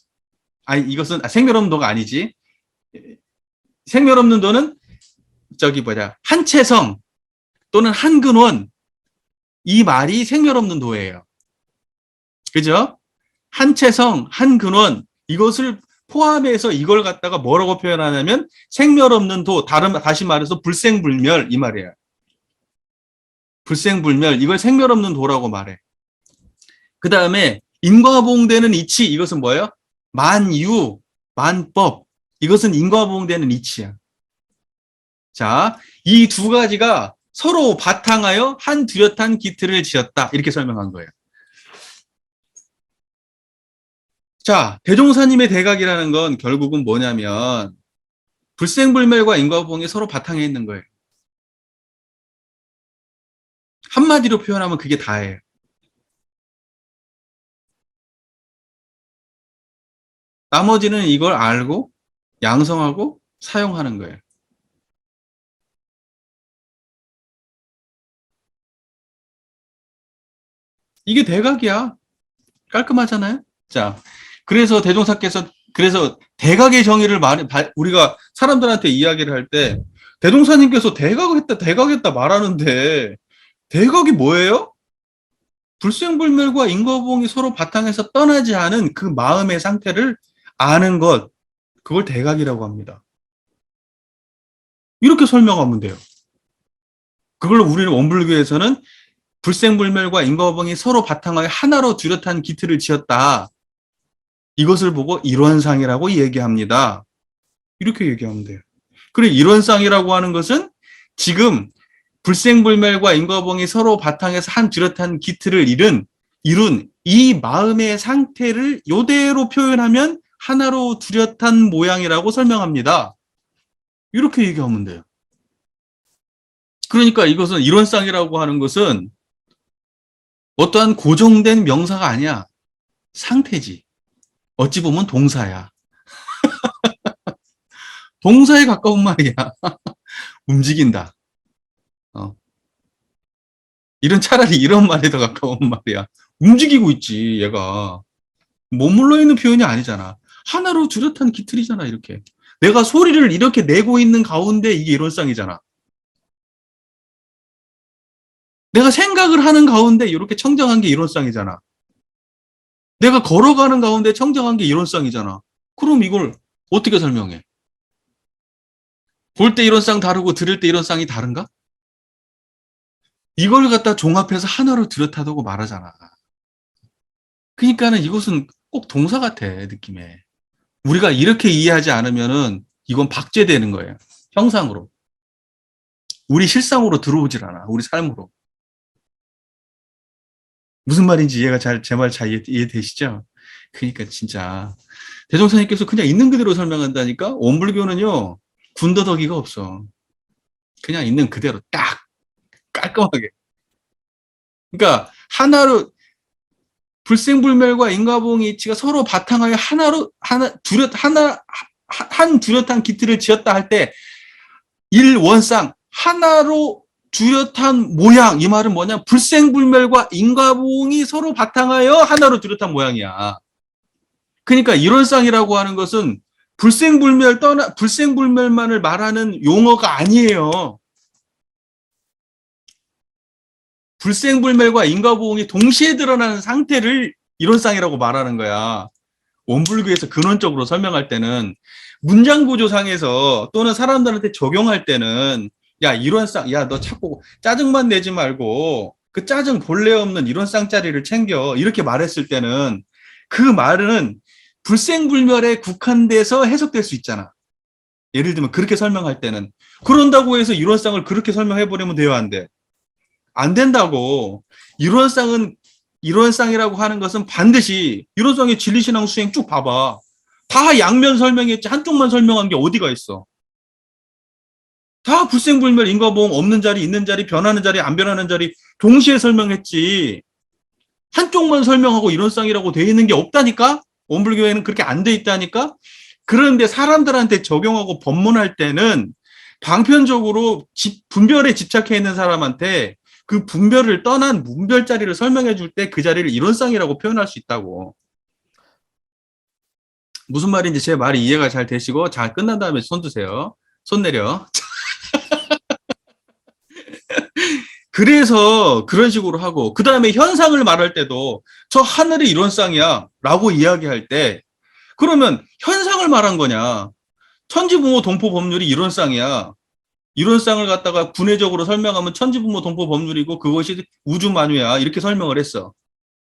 아니 이것은 생멸 없는 도가 아니지. 생멸 없는 도는 한체성 또는 한근원. 이 말이 생멸 없는 도예요. 그죠? 한체성, 한근원 이것을 포함해서 이걸 갖다가 뭐라고 표현하냐면 생멸 없는 도, 다시 말해서 불생불멸 이 말이에요. 불생불멸 이걸 생멸 없는 도라고 말해. 그 다음에 인과봉되는 이치 이것은 뭐예요? 만유, 만법 이것은 인과봉되는 이치야. 자, 이 두 가지가 서로 바탕하여 한 뚜렷한 기틀을 지었다 이렇게 설명한 거예요. 자, 대종사님의 대각이라는 건 결국은 뭐냐면 불생불멸과 인과보응이 서로 바탕에 있는 거예요. 한마디로 표현하면 그게 다예요. 나머지는 이걸 알고 양성하고 사용하는 거예요. 이게 대각이야. 깔끔하잖아요. 자, 그래서 대종사께서 그래서 대각의 정의를 우리가 사람들한테 이야기를 할 때 대종사님께서 대각했다 말하는데 대각이 뭐예요? 불생불멸과 인과보응이 서로 바탕에서 떠나지 않은 그 마음의 상태를 아는 것, 그걸 대각이라고 합니다. 이렇게 설명하면 돼요. 그걸로 우리는 원불교에서는 불생불멸과 인과보응이 서로 바탕하여 하나로 뚜렷한 기틀을 지었다. 이것을 보고 일원상이라고 얘기합니다. 이렇게 얘기하면 돼요. 그래, 일원상이라고 하는 것은 지금 불생불멸과 인과보응이 서로 바탕에서 한 뚜렷한 기틀을 이룬 이 마음의 상태를 이대로 표현하면 하나로 뚜렷한 모양이라고 설명합니다. 이렇게 얘기하면 돼요. 그러니까 이것은 일원상이라고 하는 것은 어떠한 고정된 명사가 아니야. 상태지. 어찌 보면 동사야. 동사에 가까운 말이야. 움직인다. 차라리 이런 말에 더 가까운 말이야. 움직이고 있지, 얘가. 머물러 있는 표현이 아니잖아. 하나로 뚜렷한 기틀이잖아, 이렇게. 내가 소리를 이렇게 내고 있는 가운데 이게 일원상이잖아. 내가 생각을 하는 가운데 이렇게 청정한 게 일원상이잖아. 내가 걸어가는 가운데 청정한 게 일원상이잖아. 그럼 이걸 어떻게 설명해? 볼 때 일원상 다르고 들을 때 일원상이 다른가? 이걸 갖다 종합해서 하나로 뚜렷하다고 말하잖아. 그러니까는 이것은 꼭 동사 같아, 느낌에. 우리가 이렇게 이해하지 않으면은 이건 박제되는 거예요. 형상으로. 우리 실상으로 들어오질 않아. 우리 삶으로. 무슨 말인지 제 말 잘 이해되시죠? 그러니까 진짜 대종사님께서 그냥 있는 그대로 설명한다니까. 원불교는요, 군더더기가 없어. 그냥 있는 그대로 딱 깔끔하게. 그러니까 하나로 불생불멸과 인과보응의 이치가 서로 바탕하여 한 뚜렷한 기틀을 지었다 할 때 일원상 하나로 뚜렷한 모양, 이 말은 뭐냐? 불생불멸과 인과보응이 서로 바탕하여 하나로 뚜렷한 모양이야. 그러니까 일원상이라고 하는 것은 불생불멸만을 말하는 용어가 아니에요. 불생불멸과 인과보응이 동시에 드러나는 상태를 일원상이라고 말하는 거야. 원불교에서 근원적으로 설명할 때는 문장구조상에서 또는 사람들한테 적용할 때는 야, 일원상, 야, 너 자꾸 짜증만 내지 말고 그 짜증 본래 없는 일원상짜리를 챙겨. 이렇게 말했을 때는 그 말은 불생불멸에 국한돼서 해석될 수 있잖아. 예를 들면 그렇게 설명할 때는. 그런다고 해서 일원상을 그렇게 설명해버리면 돼요, 안 돼? 안 된다고. 일원상이라고 하는 것은 반드시 일원상의 진리신앙 수행 쭉 봐봐. 다 양면 설명했지 한쪽만 설명한 게 어디가 있어. 다 불생불멸 인과보응 없는 자리 있는 자리 변하는 자리 안 변하는 자리 동시에 설명했지. 한쪽만 설명하고 일원상이라고 돼 있는 게 없다니까. 원불교에는 그렇게 안 돼 있다니까. 그런데 사람들한테 적용하고 법문할 때는 방편적으로 분별에 집착해 있는 사람한테 그 분별을 떠난 문별 자리를 설명해 줄 때 그 자리를 일원상이라고 표현할 수 있다고. 무슨 말인지 제 말이 이해가 잘 되시고 잘 끝난 다음에 손 드세요. 손 내려. 그래서 그런 식으로 하고 그 다음에 현상을 말할 때도 저 하늘이 일원상이야 라고 이야기할 때 그러면 현상을 말한 거냐. 천지부모 동포 법률이 일원상이야. 일원상을 갖다가 분해적으로 설명하면 천지부모 동포 법률이고 그것이 우주만유야. 이렇게 설명을 했어.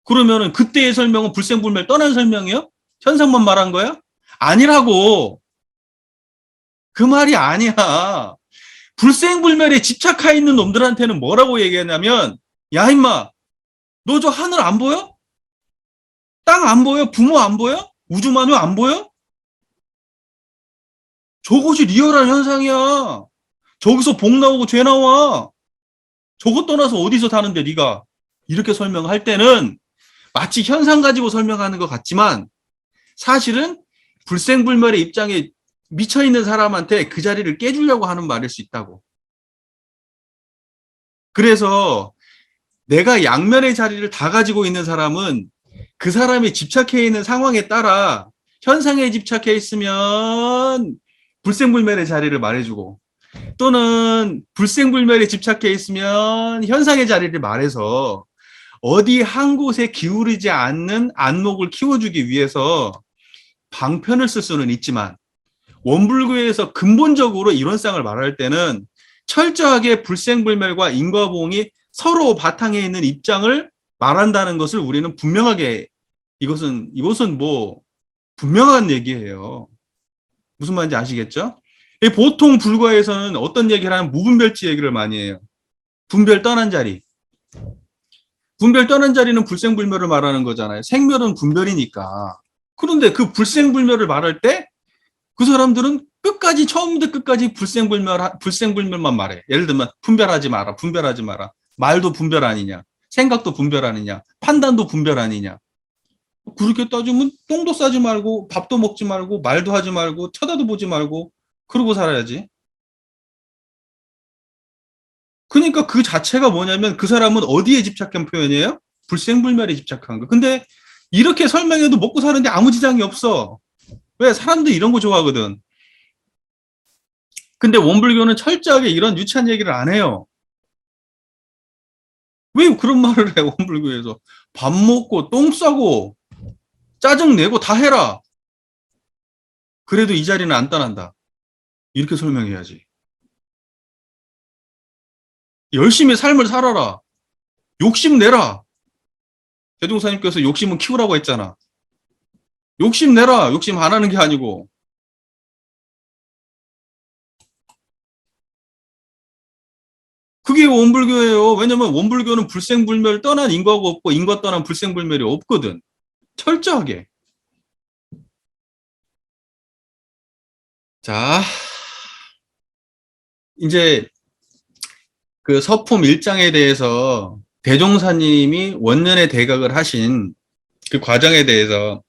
그러면은 그때의 설명은 불생불멸 떠난 설명이요? 현상만 말한 거야? 아니라고. 그 말이 아니야. 불생불멸에 집착해 있는 놈들한테는 뭐라고 얘기했냐면 야 임마 너 저 하늘 안 보여? 땅 안 보여? 부모 안 보여? 우주만유 안 보여? 저것이 리얼한 현상이야. 저기서 복 나오고 죄 나와. 저것 떠나서 어디서 사는데 네가 이렇게 설명할 때는 마치 현상 가지고 설명하는 것 같지만 사실은 불생불멸의 입장에 미쳐있는 사람한테 그 자리를 깨주려고 하는 말일 수 있다고. 그래서 내가 양면의 자리를 다 가지고 있는 사람은 그 사람이 집착해 있는 상황에 따라 현상에 집착해 있으면 불생불멸의 자리를 말해주고 또는 불생불멸에 집착해 있으면 현상의 자리를 말해서 어디 한 곳에 기울이지 않는 안목을 키워주기 위해서 방편을 쓸 수는 있지만 원불교에서 근본적으로 이론상을 말할 때는 철저하게 불생불멸과 인과보응이 서로 바탕에 있는 입장을 말한다는 것을 우리는 분명하게 이것은 뭐 분명한 얘기예요. 무슨 말인지 아시겠죠? 보통 불과에서는 어떤 얘기를 하면 무분별치 얘기를 많이 해요. 분별 떠난 자리. 분별 떠난 자리는 불생불멸을 말하는 거잖아요. 생멸은 분별이니까. 그런데 그 불생불멸을 말할 때 그 사람들은 끝까지 처음부터 끝까지 불생불멸만 말해. 예를 들면 분별하지 마라. 분별하지 마라. 말도 분별 아니냐. 생각도 분별 아니냐. 판단도 분별 아니냐. 그렇게 따지면 똥도 싸지 말고 밥도 먹지 말고 말도 하지 말고 쳐다도 보지 말고 그러고 살아야지. 그러니까 그 자체가 뭐냐면 그 사람은 어디에 집착한 표현이에요? 불생불멸에 집착한 거. 근데 이렇게 설명해도 먹고 사는데 아무 지장이 없어. 왜? 사람들이 이런 거 좋아하거든. 근데 원불교는 철저하게 이런 유치한 얘기를 안 해요. 왜 그런 말을 해, 원불교에서. 밥 먹고 똥 싸고 짜증 내고 다 해라. 그래도 이 자리는 안 떠난다. 이렇게 설명해야지. 열심히 삶을 살아라. 욕심 내라. 대종사님께서 욕심은 키우라고 했잖아. 욕심 내라. 욕심 안 하는 게 아니고. 그게 원불교예요. 왜냐면 원불교는 불생불멸 떠난 인과가 없고 인과 떠난 불생불멸이 없거든. 철저하게. 자, 이제 그 서품 1장에 대해서 대종사님이 원년에 대각을 하신 그 과정에 대해서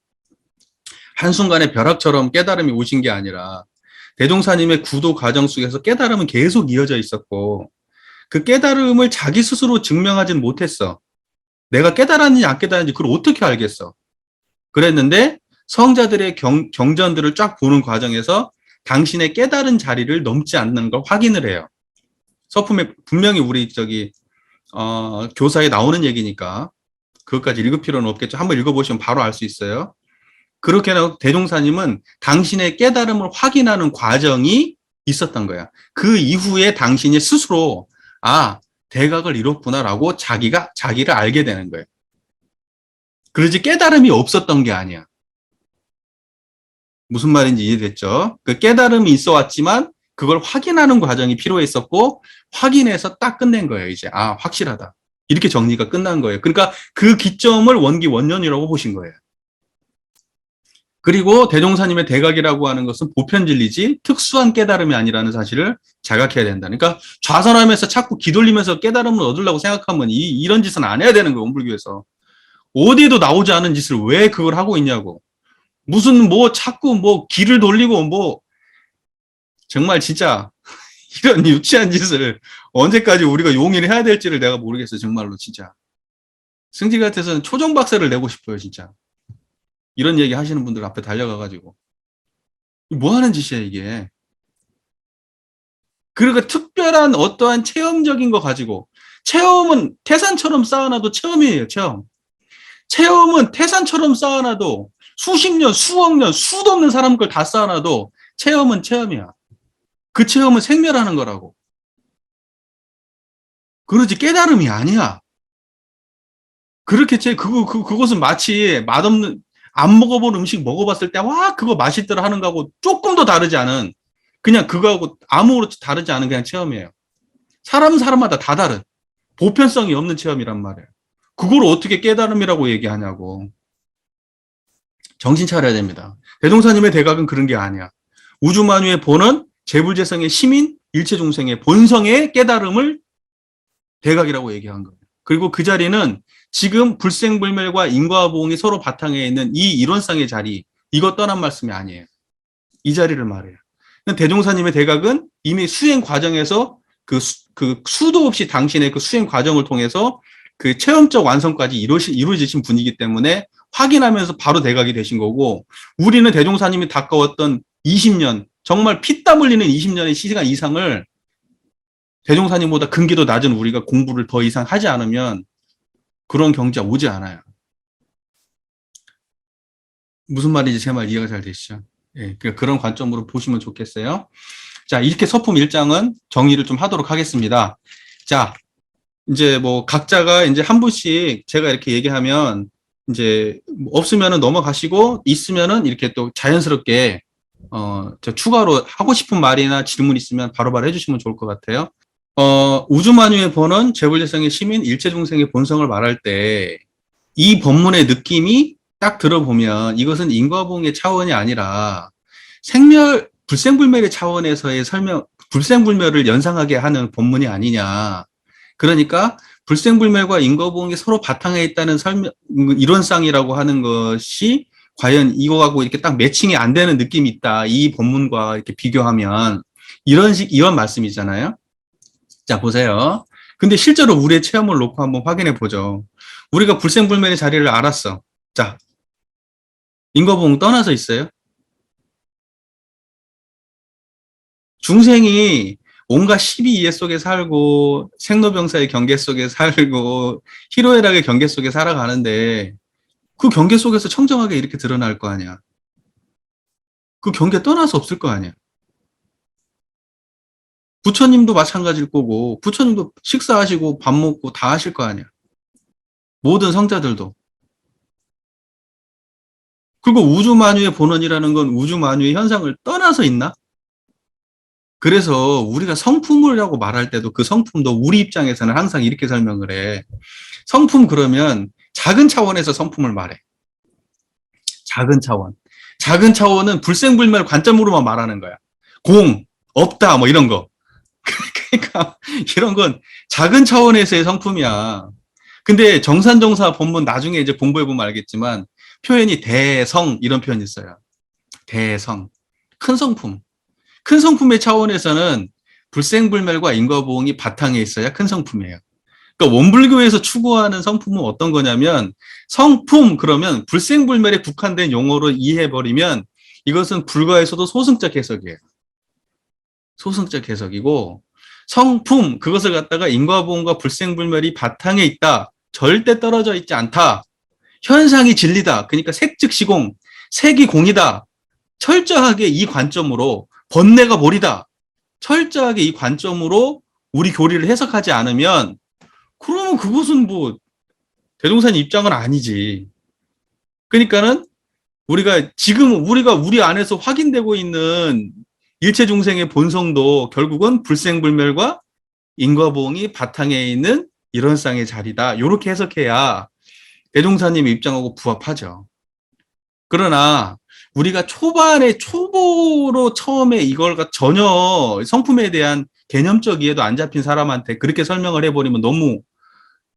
한순간에 벼락처럼 깨달음이 오신 게 아니라 대종사님의 구도 과정 속에서 깨달음은 계속 이어져 있었고 그 깨달음을 자기 스스로 증명하진 못했어. 내가 깨달았는지 안 깨달았는지 그걸 어떻게 알겠어. 그랬는데 성자들의 경전들을 쫙 보는 과정에서 당신의 깨달은 자리를 넘지 않는 걸 확인을 해요. 서품에 분명히 우리 교사에 나오는 얘기니까 그것까지 읽을 필요는 없겠죠. 한번 읽어보시면 바로 알 수 있어요. 그렇게 대종사님은 당신의 깨달음을 확인하는 과정이 있었던 거야. 그 이후에 당신이 스스로 대각을 이뤘구나라고 자기를 알게 되는 거예요. 그러지 깨달음이 없었던 게 아니야. 무슨 말인지 이해됐죠? 그 깨달음이 있어 왔지만 그걸 확인하는 과정이 필요했었고 확인해서 딱 끝낸 거예요. 이제 확실하다. 이렇게 정리가 끝난 거예요. 그러니까 그 기점을 원기 원년이라고 보신 거예요. 그리고 대종사님의 대각이라고 하는 것은 보편진리지 특수한 깨달음이 아니라는 사실을 자각해야 된다. 그러니까 좌선하면서 자꾸 기돌리면서 깨달음을 얻으려고 생각하면 이런 짓은 안 해야 되는 거예요. 원불교에서. 어디에도 나오지 않은 짓을 왜 그걸 하고 있냐고. 무슨 자꾸 길을 돌리고 정말 진짜 이런 유치한 짓을 언제까지 우리가 용인을 해야 될지를 내가 모르겠어요. 정말로 진짜. 승지 같아서는 초정박사를 내고 싶어요. 진짜. 이런 얘기 하시는 분들 앞에 달려가가지고 뭐 하는 짓이야 이게. 그러니까 특별한 어떠한 체험적인 거 가지고 체험은 태산처럼 쌓아놔도 체험이에요. 체험은 태산처럼 쌓아놔도 수십 년, 수억 년, 수도 없는 사람 걸 다 쌓아놔도 체험은 체험이야. 그 체험은 생멸하는 거라고. 그러지 깨달음이 아니야. 그렇게 그것은 마치 맛없는 안 먹어본 음식 먹어봤을 때 그거 맛있더라 하는 거하고 조금도 다르지 않은 그냥 그거하고 아무렇지 다르지 않은 그냥 체험이에요. 사람마다 다 다른 보편성이 없는 체험이란 말이에요. 그걸 어떻게 깨달음이라고 얘기하냐고. 정신 차려야 됩니다. 대종사님의 대각은 그런 게 아니야. 우주만유의 본은 재불재성의 시민 일체 중생의 본성의 깨달음을 대각이라고 얘기한 거예요. 그리고 그 자리는 지금 불생불멸과 인과보응이 서로 바탕에 있는 이 이론상의 자리, 이거 떠난 말씀이 아니에요. 이 자리를 말해요. 대종사님의 대각은 이미 수행 과정에서 그 수도 없이 당신의 그 수행 과정을 통해서 그 체험적 완성까지 이루어지신 분이기 때문에 확인하면서 바로 대각이 되신 거고, 우리는 대종사님이 가까웠던 20년, 정말 피땀 흘리는 20년의 시간 이상을 대종사님보다 근기도 낮은 우리가 공부를 더 이상 하지 않으면 그런 경지가 오지 않아요. 무슨 말인지 제 말 이해가 잘 되시죠? 예, 그런 관점으로 보시면 좋겠어요. 자, 이렇게 서품 1장은 정리를 좀 하도록 하겠습니다. 자, 이제 뭐 각자가 이제 한 분씩 제가 이렇게 얘기하면 이제 없으면은 넘어가시고 있으면은 이렇게 또 자연스럽게 저 추가로 하고 싶은 말이나 질문 있으면 바로바로 해주시면 좋을 것 같아요. 우주만유의 본원, 재불재성의 시민, 일체중생의 본성을 말할 때 이 본문의 느낌이 딱 들어보면 이것은 인과봉의 차원이 아니라 불생불멸의 차원에서의 불생불멸을 연상하게 하는 본문이 아니냐. 그러니까 불생불멸과 인과봉이 서로 바탕에 있다는 이론상이라고 하는 것이 과연 이거하고 이렇게 딱 매칭이 안 되는 느낌이 있다. 이 본문과 이렇게 비교하면 이런 말씀이잖아요. 자, 보세요. 근데 실제로 우리의 체험을 놓고 한번 확인해 보죠. 우리가 불생불멸의 자리를 알았어. 자, 인과봉 떠나서 있어요? 중생이 온갖 십이이해 속에 살고 생로병사의 경계 속에 살고 희로애락의 경계 속에 살아가는데 그 경계 속에서 청정하게 이렇게 드러날 거 아니야. 그 경계 떠나서 없을 거 아니야. 부처님도 마찬가지일 거고 부처님도 식사하시고 밥 먹고 다 하실 거 아니야. 모든 성자들도. 그리고 우주만유의 본원이라는 건 우주만유의 현상을 떠나서 있나? 그래서 우리가 성품이라고 말할 때도 그 성품도 우리 입장에서는 항상 이렇게 설명을 해. 성품 그러면 작은 차원에서 성품을 말해. 작은 차원. 작은 차원은 불생불멸 관점으로만 말하는 거야. 공, 없다, 뭐 이런 거. 그러니까 이런 건 작은 차원에서의 성품이야. 근데 정산정사 본문 나중에 이제 공부해보면 알겠지만 표현이 대성 이런 표현이 있어요. 대성. 큰 성품. 큰 성품의 차원에서는 불생불멸과 인과보응이 바탕에 있어야 큰 성품이에요. 그러니까 원불교에서 추구하는 성품은 어떤 거냐면 성품 그러면 불생불멸에 국한된 용어로 이해해버리면 이것은 불가에서도 소승적 해석이에요. 소승적 해석이고 성품 그것을 갖다가 인과보응과 불생불멸이 바탕에 있다. 절대 떨어져 있지 않다. 현상이 진리다. 그러니까 색즉시공, 색이 공이다. 철저하게 이 관점으로 번뇌가 몰이다. 철저하게 이 관점으로 우리 교리를 해석하지 않으면 그러면 그것은 뭐 대종사님 입장은 아니지. 그러니까는 우리가 우리 안에서 확인되고 있는 일체 중생의 본성도 결국은 불생불멸과 인과보응이 바탕에 있는 이런상의 자리다. 이렇게 해석해야 대종사님의 입장하고 부합하죠. 그러나 우리가 초보로 처음에 이걸 전혀 성품에 대한 개념적 이해도 안 잡힌 사람한테 그렇게 설명을 해버리면 너무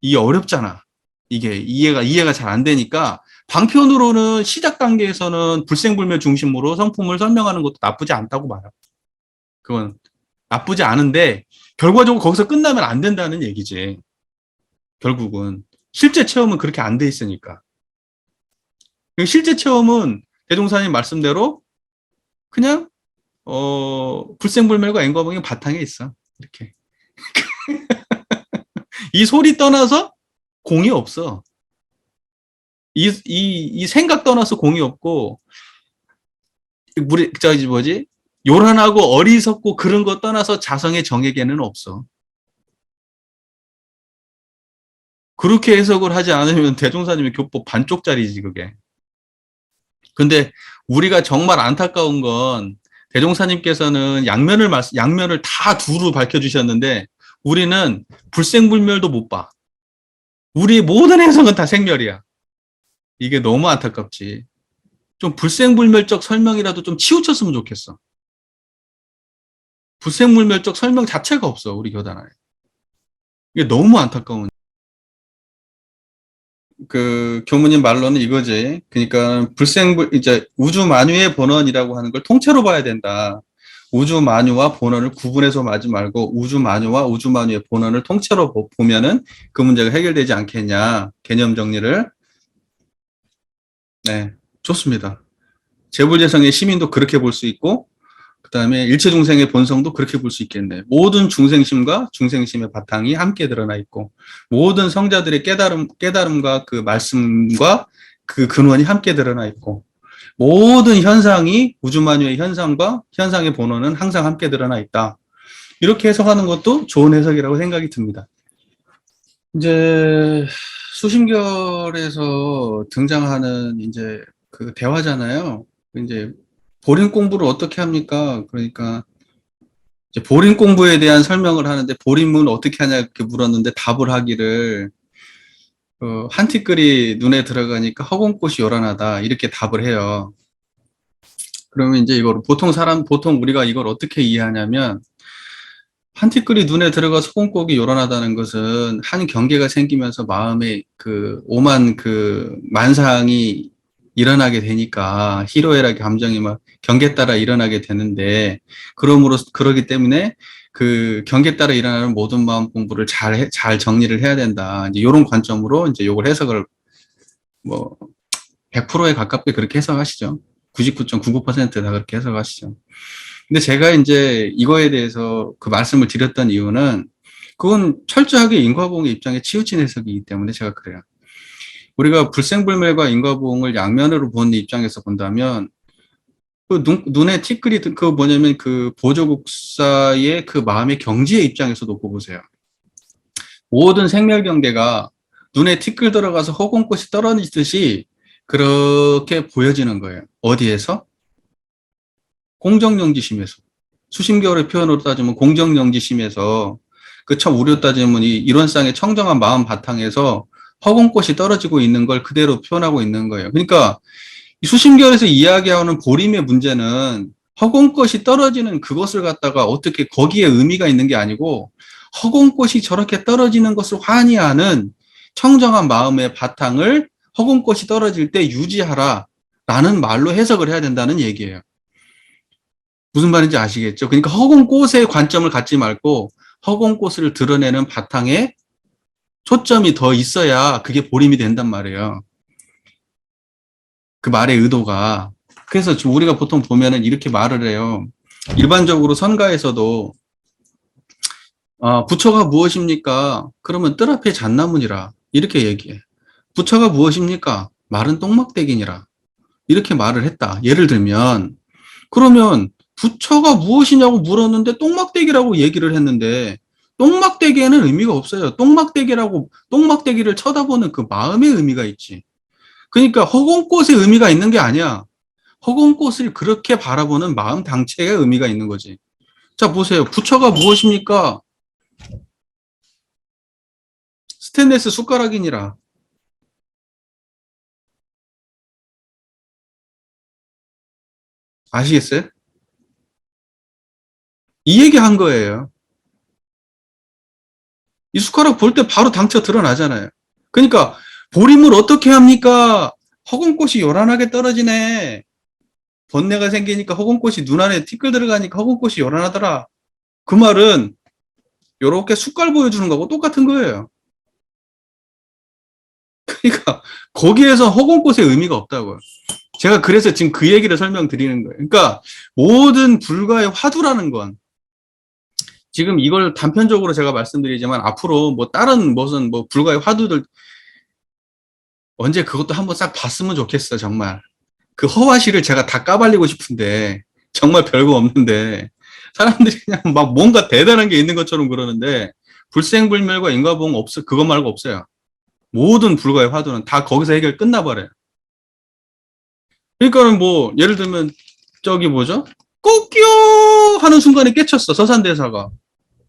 이게 어렵잖아. 이게 이해가 잘 안 되니까 방편으로는 시작 단계에서는 불생불멸 중심으로 성품을 설명하는 것도 나쁘지 않다고 말해요. 그건 나쁘지 않은데 결과적으로 거기서 끝나면 안 된다는 얘기지. 결국은 실제 체험은 그렇게 안 돼 있으니까. 실제 체험은 대종사님 말씀대로 그냥 불생불멸과 인과보응이 바탕에 있어. 이렇게. 이 소리 떠나서 공이 없어. 이 생각 떠나서 공이 없고 요란하고 어리석고 그런 거 떠나서 자성의 정에게는 없어. 그렇게 해석을 하지 않으면 대종사님의 교법 반쪽짜리지 그게. 근데 우리가 정말 안타까운 건 대종사님께서는 양면을 다 두루 밝혀주셨는데 우리는 불생불멸도 못 봐. 우리의 모든 해석은 다 생멸이야. 이게 너무 안타깝지. 좀 불생불멸적 설명이라도 좀 치우쳤으면 좋겠어. 불생불멸적 설명 자체가 없어, 우리 교단 안에. 이게 너무 안타까운. 그 교무님 말로는 이거지. 그러니까 이제 우주 만유의 본원이라고 하는 걸 통째로 봐야 된다. 우주 만유와 본원을 구분해서 하지 말고 우주 만유와 우주 만유의 본원을 통째로 보면은 그 문제가 해결되지 않겠냐. 개념 정리를. 네, 좋습니다. 재불재성의 시민도 그렇게 볼 수 있고 그다음에 일체 중생의 본성도 그렇게 볼 수 있겠네. 모든 중생심과 중생심의 바탕이 함께 드러나 있고 모든 성자들의 깨달음과 그 말씀과 그 근원이 함께 드러나 있고 모든 현상이 우주만유의 현상과 현상의 본원은 항상 함께 드러나 있다. 이렇게 해석하는 것도 좋은 해석이라고 생각이 듭니다. 이제 수심결에서 등장하는 이제 그 대화잖아요. 이제 보림 공부를 어떻게 합니까? 그러니까 이제 보림 공부에 대한 설명을 하는데 보림은 어떻게 하냐 이렇게 물었는데 답을 하기를 한 티끌이 눈에 들어가니까 허공꽃이 요란하다 이렇게 답을 해요. 그러면 이제 이걸 보통 우리가 이걸 어떻게 이해하냐면 한 티끌이 눈에 들어가서 허공꽃이 요란하다는 것은 한 경계가 생기면서 마음에 그 오만 그 만상이 일어나게 되니까 희로애락 감정이 막 경계 따라 일어나게 되는데 그러기 때문에 그 경계 따라 일어나는 모든 마음 공부를 잘 정리를 해야 된다. 이제 이런 관점으로 이제 요걸 해석을 뭐 100%에 가깝게 그렇게 해석하시죠. 99.99%다 그렇게 해석하시죠. 근데 제가 이제 이거에 대해서 그 말씀을 드렸던 이유는 그건 철저하게 인과보응의 입장에 치우친 해석이기 때문에 제가 그래요. 우리가 불생불멸과 인과보응을 양면으로 보는 입장에서 본다면 그 눈에 티끌이 그 뭐냐면 그 보조국사의 그 마음의 경지의 입장에서 놓고 보세요. 모든 생멸경계가 눈에 티끌 들어가서 허공꽃이 떨어지듯이 그렇게 보여지는 거예요. 어디에서? 공정영지심에서. 수심결의 표현으로 따지면 공정영지심에서 그 참 우려 따지면 이 일원상의 청정한 마음 바탕에서 허공꽃이 떨어지고 있는 걸 그대로 표현하고 있는 거예요. 그러니까 이 수심결에서 이야기하는 보림의 문제는 허공꽃이 떨어지는 그것을 갖다가 어떻게 거기에 의미가 있는 게 아니고 허공꽃이 저렇게 떨어지는 것을 환희하는 청정한 마음의 바탕을 허공꽃이 떨어질 때 유지하라 라는 말로 해석을 해야 된다는 얘기예요. 무슨 말인지 아시겠죠? 그러니까 허공꽃의 관점을 갖지 말고 허공꽃을 드러내는 바탕에 초점이 더 있어야 그게 보림이 된단 말이에요. 그 말의 의도가. 그래서 우리가 보통 보면은 이렇게 말을 해요. 일반적으로 선가에서도 부처가 무엇입니까? 그러면 뜰 앞에 잣나무니라 이렇게 얘기해. 부처가 무엇입니까? 마른 똥막대기니라 이렇게 말을 했다. 예를 들면 그러면 부처가 무엇이냐고 물었는데 똥막대기라고 얘기를 했는데 똥막대기에는 의미가 없어요. 똥막대기를 쳐다보는 그 마음의 의미가 있지. 그러니까 허공꽃의 의미가 있는 게 아니야. 허공꽃을 그렇게 바라보는 마음 당체의 의미가 있는 거지. 자, 보세요. 부처가 무엇입니까? 스테인레스 숟가락이니라. 아시겠어요? 이 얘기 한 거예요. 이 숟가락 볼 때 바로 당처 드러나잖아요. 그러니까 보림을 어떻게 합니까? 허공꽃이 요란하게 떨어지네. 번뇌가 생기니까 허공꽃이 눈 안에 티끌 들어가니까 허공꽃이 요란하더라. 그 말은 요렇게 숟갈 보여주는 거하고 똑같은 거예요. 그러니까 거기에서 허공꽃의 의미가 없다고요. 제가 그래서 지금 그 얘기를 설명드리는 거예요. 그러니까 모든 불가의 화두라는 건 지금 이걸 단편적으로 제가 말씀드리지만 앞으로 뭐 다른 무슨 뭐 불가의 화두들 언제 그것도 한번 싹 봤으면 좋겠어 정말. 그 허화시를 제가 다 까발리고 싶은데 정말 별거 없는데 사람들이 그냥 막 뭔가 대단한 게 있는 것처럼 그러는데 불생불멸과 인과보응 없어 그것 말고 없어요. 모든 불가의 화두는 다 거기서 해결 끝나버려요. 그러니까는 뭐 예를 들면 저기 뭐죠? 꼬끼요 하는 순간에 깨쳤어 서산대사가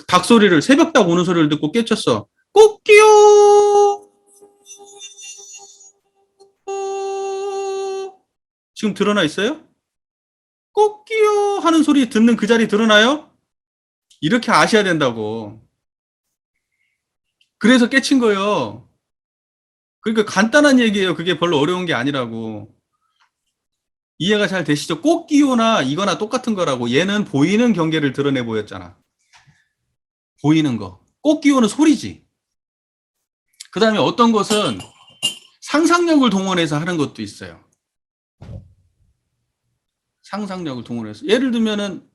닭소리를 새벽 닭 우는 소리를 듣고 깨쳤어. 꼬끼요 지금 드러나 있어요? 꼬끼요 하는 소리 듣는 그 자리 드러나요? 이렇게 아셔야 된다고. 그래서 깨친 거예요. 그러니까 간단한 얘기예요. 그게 별로 어려운 게 아니라고. 이해가 잘 되시죠? 꽃기호나 이거나 똑같은 거라고. 얘는 보이는 경계를 드러내 보였잖아. 보이는 거. 꽃기호는 소리지. 그 다음에 어떤 것은 상상력을 동원해서 하는 것도 있어요. 상상력을 동원해서. 예를 들면은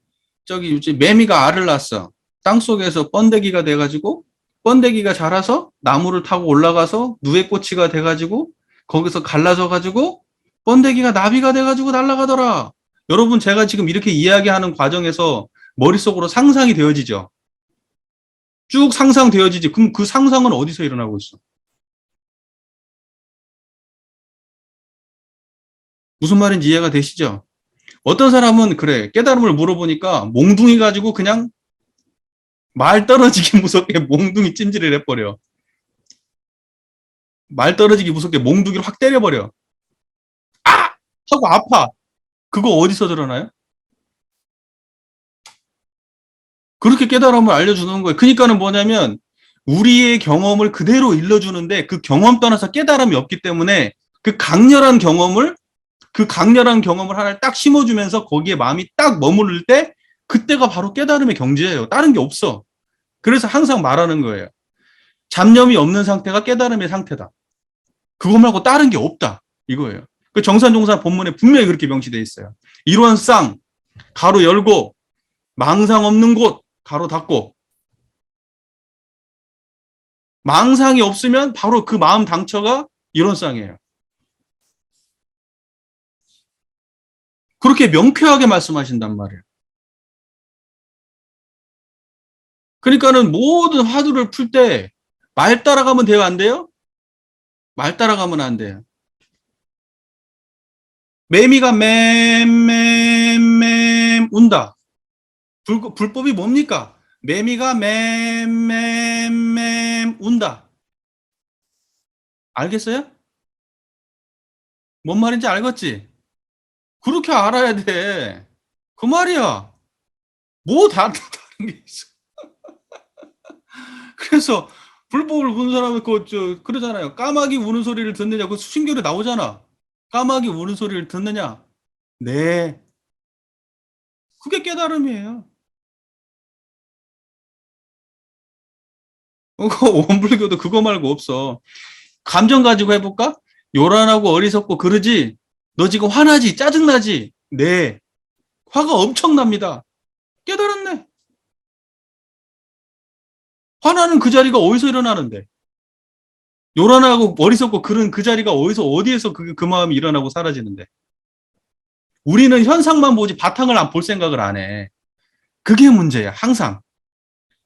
저기 이제 매미가 알을 낳았어. 땅속에서 번데기가 돼가지고 번데기가 자라서 나무를 타고 올라가서 누에꼬치가 돼가지고 거기서 갈라져 가지고 번데기가 나비가 돼가지고 날아가더라. 여러분 제가 지금 이렇게 이야기하는 과정에서 머릿속으로 상상이 되어지죠. 쭉 상상되어지지. 그럼 그 상상은 어디서 일어나고 있어? 무슨 말인지 이해가 되시죠? 어떤 사람은 그래 깨달음을 물어보니까 몽둥이 가지고 그냥 말 떨어지기 무섭게 몽둥이 찜질을 해버려. 말 떨어지기 무섭게 몽둥이를 확 때려버려. 아! 하고 아파. 그거 어디서 드러나요? 그렇게 깨달음을 알려주는 거예요. 그러니까는 뭐냐면 우리의 경험을 그대로 일러주는데 그 경험 떠나서 깨달음이 없기 때문에 그 강렬한 경험을 하나를 딱 심어주면서 거기에 마음이 딱 머무를 때 그때가 바로 깨달음의 경지예요. 다른 게 없어. 그래서 항상 말하는 거예요. 잡념이 없는 상태가 깨달음의 상태다. 그거 말고 다른 게 없다. 이거예요. 그 정산종사 본문에 분명히 그렇게 명시되어 있어요. 일원쌍, 가로 열고, 망상 없는 곳, 가로 닫고. 망상이 없으면 바로 그 마음 당처가 일원쌍이에요. 그렇게 명쾌하게 말씀하신단 말이에요. 그러니까는 모든 화두를 풀 때 말 따라가면 돼요, 안 돼요? 말 따라가면 안 돼요. 매미가 맴 운다. 불법이 뭡니까? 매미가 맴 운다. 알겠어요? 뭔 말인지 알겠지? 그렇게 알아야 돼. 그 말이야. 뭐 다른 게 있어. 그래서 불법을 부는 사람은 그러잖아요. 까마귀 우는 소리를 듣느냐? 그 수신결에 나오잖아. 까마귀 우는 소리를 듣느냐? 네. 그게 깨달음이에요. 원불교도 그거 말고 없어. 감정 가지고 해볼까? 요란하고 어리석고 그러지? 너 지금 화나지? 짜증나지? 네. 화가 엄청납니다. 깨달았네. 화나는 그 자리가 어디서 일어나는데? 요란하고 어리석고 그런 그 자리가 어디에서 그 마음이 일어나고 사라지는데? 우리는 현상만 보지 바탕을 안 볼 생각을 안 해. 그게 문제야, 항상.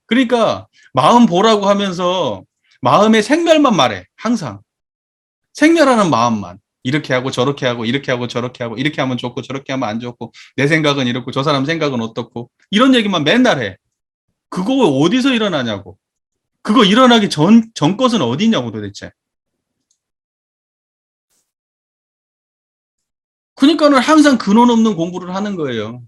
그러니까 마음 보라고 하면서 마음의 생멸만 말해, 항상. 생멸하는 마음만. 이렇게 하고 저렇게 하고 이렇게 하고 저렇게 하고 이렇게 하면 좋고 저렇게 하면 안 좋고 내 생각은 이렇고 저 사람 생각은 어떻고 이런 얘기만 맨날 해. 그거 어디서 일어나냐고. 그거 일어나기 전 것은 어디 있냐고 도대체. 그러니까는 항상 근원 없는 공부를 하는 거예요.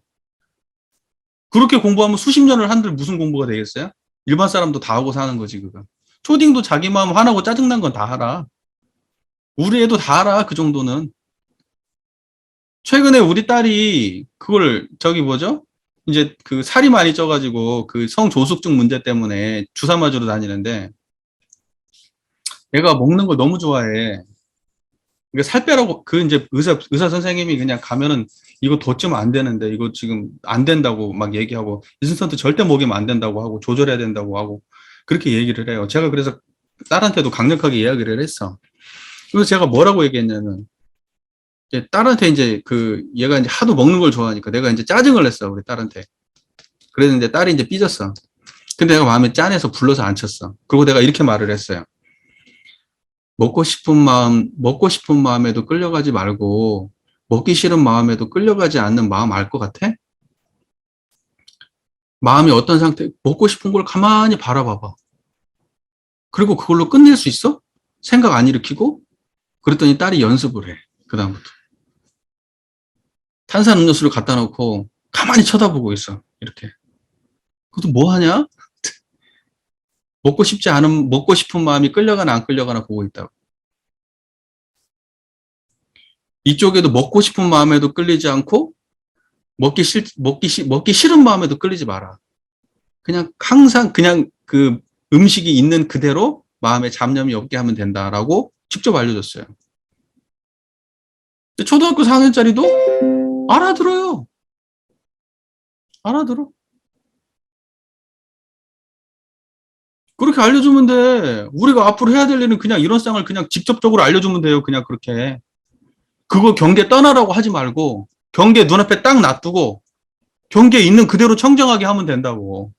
그렇게 공부하면 수십 년을 한들 무슨 공부가 되겠어요? 일반 사람도 다 하고 사는 거지, 그거. 초딩도 자기 마음 화나고 짜증난 건 다 알아. 우리 애도 다 알아, 그 정도는. 최근에 우리 딸이 그걸, 저기 뭐죠? 이제 그 살이 많이 쪄가지고 그 성조숙증 문제 때문에 주사 맞으러 다니는데 얘가 먹는 걸 너무 좋아해. 그러니까 살 빼라고, 그 이제 의사 선생님이 그냥 가면은 이거 더 찌면 안 되는데 이거 지금 안 된다고 막 얘기하고 인스턴트 절대 먹이면 안 된다고 하고 조절해야 된다고 하고 그렇게 얘기를 해요. 제가 그래서 딸한테도 강력하게 이야기를 했어. 그래서 제가 뭐라고 얘기했냐면 이제 딸한테 이제 얘가 이제 하도 먹는 걸 좋아하니까 내가 이제 짜증을 냈어, 우리 딸한테. 그랬는데 딸이 이제 삐졌어. 근데 내가 마음에 짠해서 불러서 앉혔어. 그리고 내가 이렇게 말을 했어요. 먹고 싶은 마음에도 끌려가지 말고, 먹기 싫은 마음에도 끌려가지 않는 마음 알 것 같아? 마음이 어떤 상태, 먹고 싶은 걸 가만히 바라봐봐. 그리고 그걸로 끝낼 수 있어? 생각 안 일으키고? 그랬더니 딸이 연습을 해. 그다음부터. 탄산음료수를 갖다 놓고 가만히 쳐다보고 있어. 이렇게. 그것도 뭐 하냐? 먹고 싶은 마음이 끌려가나 안 끌려가나 보고 있다고. 이쪽에도 먹고 싶은 마음에도 끌리지 않고 먹기 싫은 마음에도 끌리지 마라. 그냥 항상 그냥 그 음식이 있는 그대로 마음에 잡념이 없게 하면 된다라고 직접 알려줬어요. 근데 초등학교 4학년짜리도 알아들어요. 알아들어. 그렇게 알려주면 돼. 우리가 앞으로 해야 될 일은 그냥 이런 쌍을 그냥 직접적으로 알려주면 돼요. 그냥 그렇게. 그거 경계 떠나라고 하지 말고 경계 눈앞에 딱 놔두고 경계에 있는 그대로 청정하게 하면 된다고.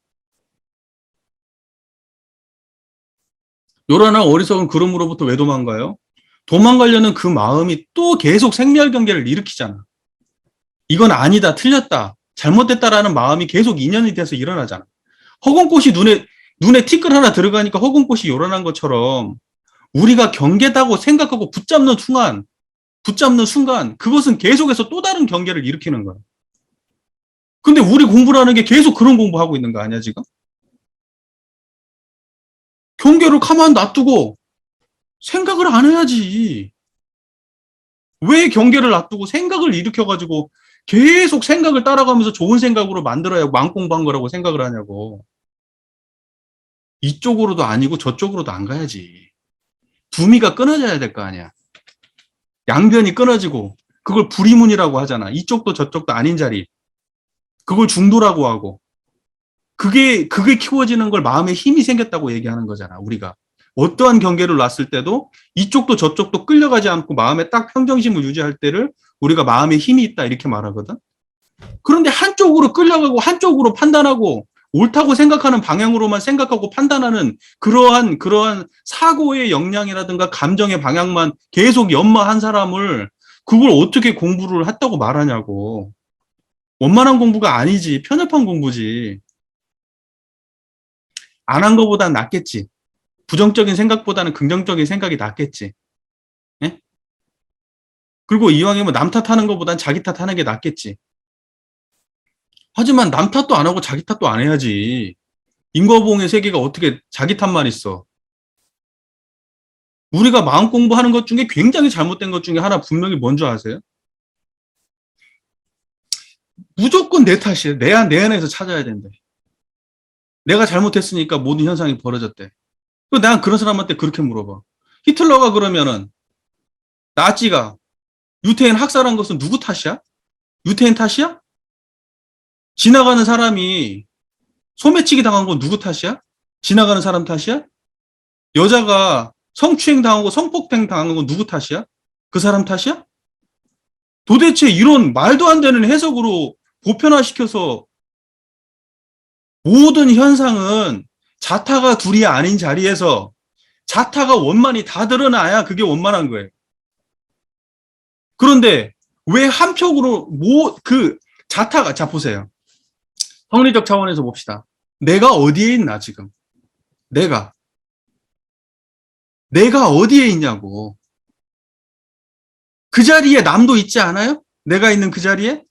요란한 어리석은 그름으로부터 왜 도망가요? 도망가려는 그 마음이 또 계속 생멸 경계를 일으키잖아. 이건 아니다, 틀렸다, 잘못됐다라는 마음이 계속 인연이 돼서 일어나잖아. 허공꽃이 눈에 티끌 하나 들어가니까 허공꽃이 요란한 것처럼 우리가 경계다고 생각하고 붙잡는 순간 그것은 계속해서 또 다른 경계를 일으키는 거야. 근데 우리 공부라는 게 계속 그런 공부하고 있는 거 아니야, 지금? 경계를 가만 놔두고 생각을 안 해야지. 왜 경계를 놔두고 생각을 일으켜가지고 계속 생각을 따라가면서 좋은 생각으로 만들어야 망공부한 거라고 생각을 하냐고. 이쪽으로도 아니고 저쪽으로도 안 가야지. 두미가 끊어져야 될 거 아니야. 양변이 끊어지고 그걸 불이문이라고 하잖아. 이쪽도 저쪽도 아닌 자리. 그걸 중도라고 하고. 그게 키워지는 걸 마음에 힘이 생겼다고 얘기하는 거잖아, 우리가. 어떠한 경계를 놨을 때도 이쪽도 저쪽도 끌려가지 않고 마음에 딱 평정심을 유지할 때를 우리가 마음에 힘이 있다 이렇게 말하거든. 그런데 한쪽으로 끌려가고 한쪽으로 판단하고 옳다고 생각하는 방향으로만 생각하고 판단하는 그러한 사고의 역량이라든가 감정의 방향만 계속 연마한 사람을 그걸 어떻게 공부를 했다고 말하냐고. 원만한 공부가 아니지. 편협한 공부지. 안 한 거보단 낫겠지. 부정적인 생각보다는 긍정적인 생각이 낫겠지. 예? 그리고 이왕이면 남 탓하는 것보단 자기 탓하는 게 낫겠지. 하지만 남 탓도 안 하고 자기 탓도 안 해야지. 인과보응의 세계가 어떻게 자기 탓만 있어. 우리가 마음 공부하는 것 중에 굉장히 잘못된 것 중에 하나 분명히 뭔지 아세요? 무조건 내 탓이에요. 내 안에서 찾아야 된대. 내가 잘못했으니까 모든 현상이 벌어졌대. 난 그런 사람한테 그렇게 물어봐. 히틀러가 그러면은 나치가 유태인 학살한 것은 누구 탓이야? 유태인 탓이야? 지나가는 사람이 소매치기 당한 건 누구 탓이야? 지나가는 사람 탓이야? 여자가 성추행 당하고 성폭행 당한 건 누구 탓이야? 그 사람 탓이야? 도대체 이런 말도 안 되는 해석으로 보편화시켜서 모든 현상은 자타가 둘이 아닌 자리에서 자타가 원만히 다 드러나야 그게 원만한 거예요. 그런데 왜 한쪽으로 자타가, 자 보세요. 성리적 차원에서 봅시다. 내가 어디에 있나 지금? 내가 어디에 있냐고. 그 자리에 남도 있지 않아요? 내가 있는 그 자리에?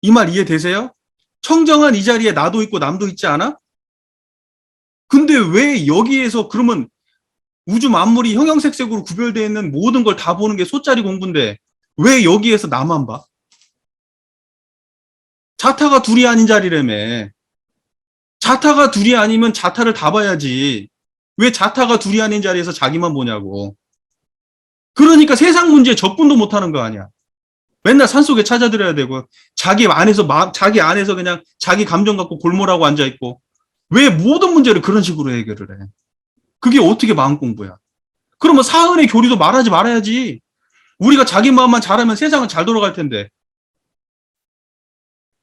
이 말 이해되세요? 청정한 이 자리에 나도 있고 남도 있지 않아? 근데 왜 여기에서 그러면 우주 만물이 형형색색으로 구별되어 있는 모든 걸 다 보는 게 소짜리 공부인데 왜 여기에서 나만 봐? 자타가 둘이 아닌 자리라며. 자타가 둘이 아니면 자타를 다 봐야지. 왜 자타가 둘이 아닌 자리에서 자기만 보냐고. 그러니까 세상 문제에 접근도 못하는 거 아니야. 맨날 산속에 찾아들어야 되고 자기 안에서 그냥 자기 감정 갖고 골몰하고 앉아있고 왜 모든 문제를 그런 식으로 해결을 해. 그게 어떻게 마음 공부야. 그러면 사은의 교리도 말하지 말아야지. 우리가 자기 마음만 잘하면 세상은 잘 돌아갈 텐데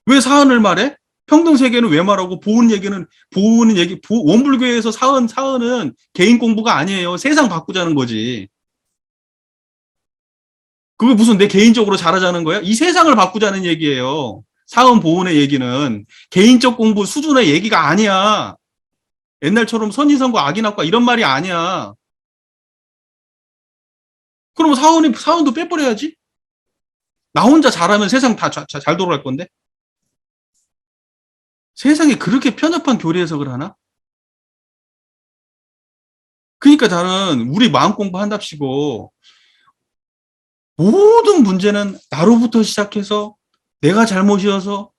왜 사은을 말해? 평등 세계는 왜 말하고 원불교에서 사은은 개인 공부가 아니에요. 세상 바꾸자는 거지. 그게 무슨 내 개인적으로 잘하자는 거야? 이 세상을 바꾸자는 얘기예요. 사은 보훈의 얘기는 개인적 공부 수준의 얘기가 아니야. 옛날처럼 선인선과 악인학과 이런 말이 아니야. 그러면 사원도 빼버려야지. 나 혼자 잘하면 세상 다 잘 돌아갈 건데. 세상에 그렇게 편협한 교리 해석을 하나? 그러니까 저는 우리 마음 공부한답시고 모든 문제는 나로부터 시작해서 내가 잘못이어서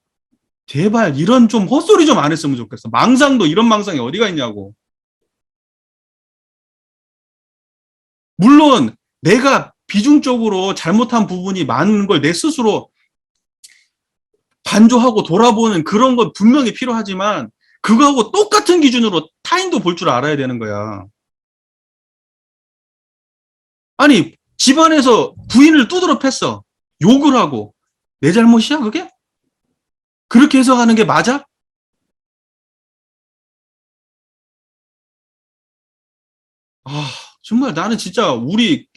제발 이런 좀 헛소리 좀 안 했으면 좋겠어. 망상도 이런 망상이 어디가 있냐고. 물론 내가 비중적으로 잘못한 부분이 많은 걸 내 스스로 반조하고 돌아보는 그런 건 분명히 필요하지만 그거하고 똑같은 기준으로 타인도 볼 줄 알아야 되는 거야. 아니, 집안에서 부인을 두드러 팼어. 욕을 하고. 내 잘못이야, 그게? 그렇게 해석하는 게 맞아? 아, 정말 나는 진짜 우리